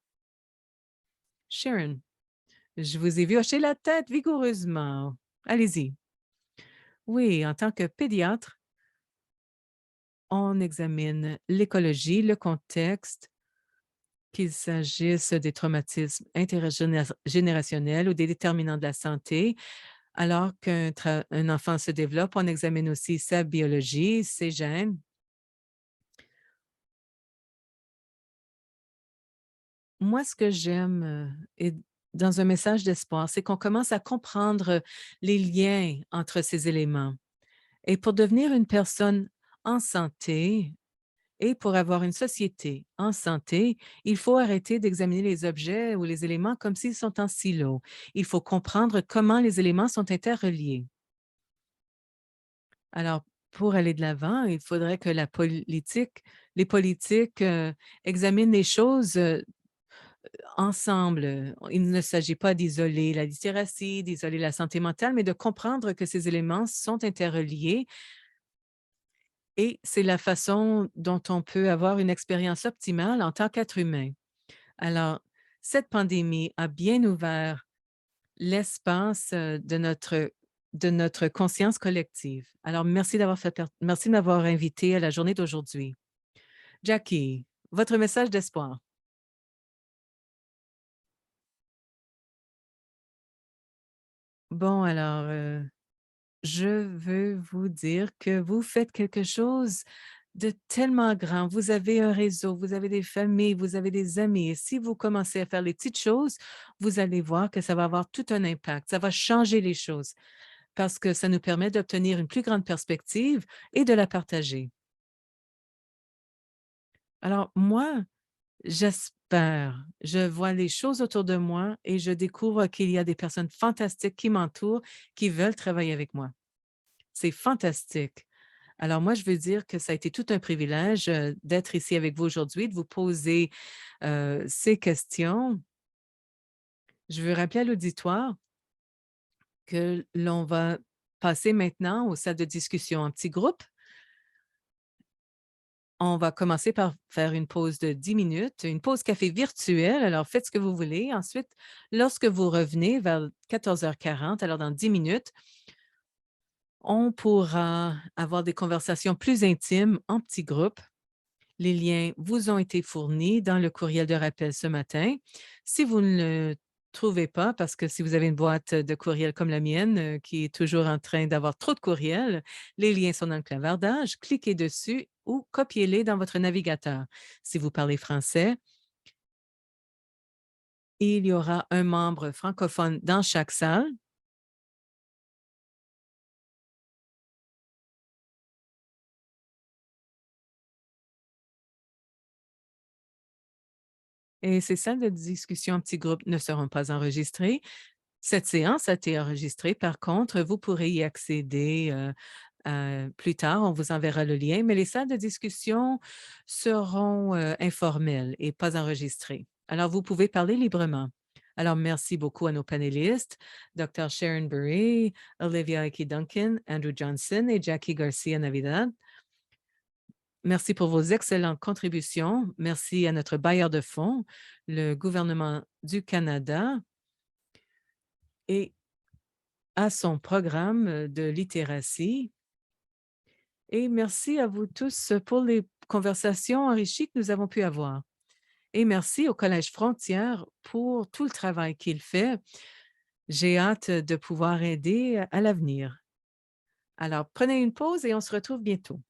S3: Sharon, je vous ai vu hocher la tête vigoureusement. Allez-y. Oui, en tant que pédiatre, on examine l'écologie, le contexte, qu'il s'agisse des traumatismes intergénérationnels ou des déterminants de la santé. Alors qu'un enfant se développe, on examine aussi sa biologie, ses gènes. Moi, ce que j'aime dans un message d'espoir, c'est qu'on commence à comprendre les liens entre ces éléments. Et pour devenir une personne en santé, et pour avoir une société en santé, il faut arrêter d'examiner les objets ou les éléments comme s'ils sont en silo. Il faut comprendre comment les éléments sont interreliés. Alors, pour aller de l'avant, il faudrait que les politiques examinent les choses ensemble. Il ne s'agit pas d'isoler la littératie, d'isoler la santé mentale, mais de comprendre que ces éléments sont interreliés et c'est la façon dont on peut avoir une expérience optimale en tant qu'être humain. Alors, cette pandémie a bien ouvert l'espace de notre conscience collective. Alors, merci de m'avoir invité à la journée d'aujourd'hui. Jackie, votre message d'espoir. Bon, alors, je veux vous dire que vous faites quelque chose de tellement grand. Vous avez un réseau, vous avez des familles, vous avez des amis. Et si vous commencez à faire les petites choses, vous allez voir que ça va avoir tout un impact. Ça va changer les choses parce que ça nous permet d'obtenir une plus grande perspective et de la partager. Alors, moi, j'espère, je vois les choses autour de moi et je découvre qu'il y a des personnes fantastiques qui m'entourent, qui veulent travailler avec moi. C'est fantastique. Alors moi, je veux dire que ça a été tout un privilège d'être ici avec vous aujourd'hui, de vous poser ces questions. Je veux rappeler à l'auditoire que l'on va passer maintenant au stade de discussion en petits groupes. On va commencer par faire une pause de 10 minutes, une pause café virtuelle. Alors, faites ce que vous voulez. Ensuite, lorsque vous revenez vers 14h40, alors dans 10 minutes, On pourra avoir des conversations plus intimes en petits groupes. Les liens vous ont été fournis dans le courriel de rappel ce matin. Si vous ne le trouvez pas, parce que si vous avez une boîte de courriel comme la mienne, qui est toujours en train d'avoir trop de courriels, les liens sont dans le clavardage. Cliquez dessus ou copiez-les dans votre navigateur. Si vous parlez français, il y aura un membre francophone dans chaque salle. Et ces salles de discussion en petits groupes ne seront pas enregistrées. Cette séance a été enregistrée. Par contre, vous pourrez y accéder plus tard. On vous enverra le lien, mais les salles de discussion seront informelles et pas enregistrées. Alors, vous pouvez parler librement. Alors, merci beaucoup à nos panélistes, Dr. Sharon Burry, Olivia Ike Duncan, Andrew Johnson et Jackie Garcia Navidad. Merci pour vos excellentes contributions. Merci à notre bailleur de fonds, le gouvernement du Canada, et à son programme de littératie. Et merci à vous tous pour les conversations enrichies que nous avons pu avoir. Et merci au Collège Frontières pour tout le travail qu'il fait. J'ai hâte de pouvoir aider à l'avenir. Alors, prenez une pause et on se retrouve bientôt.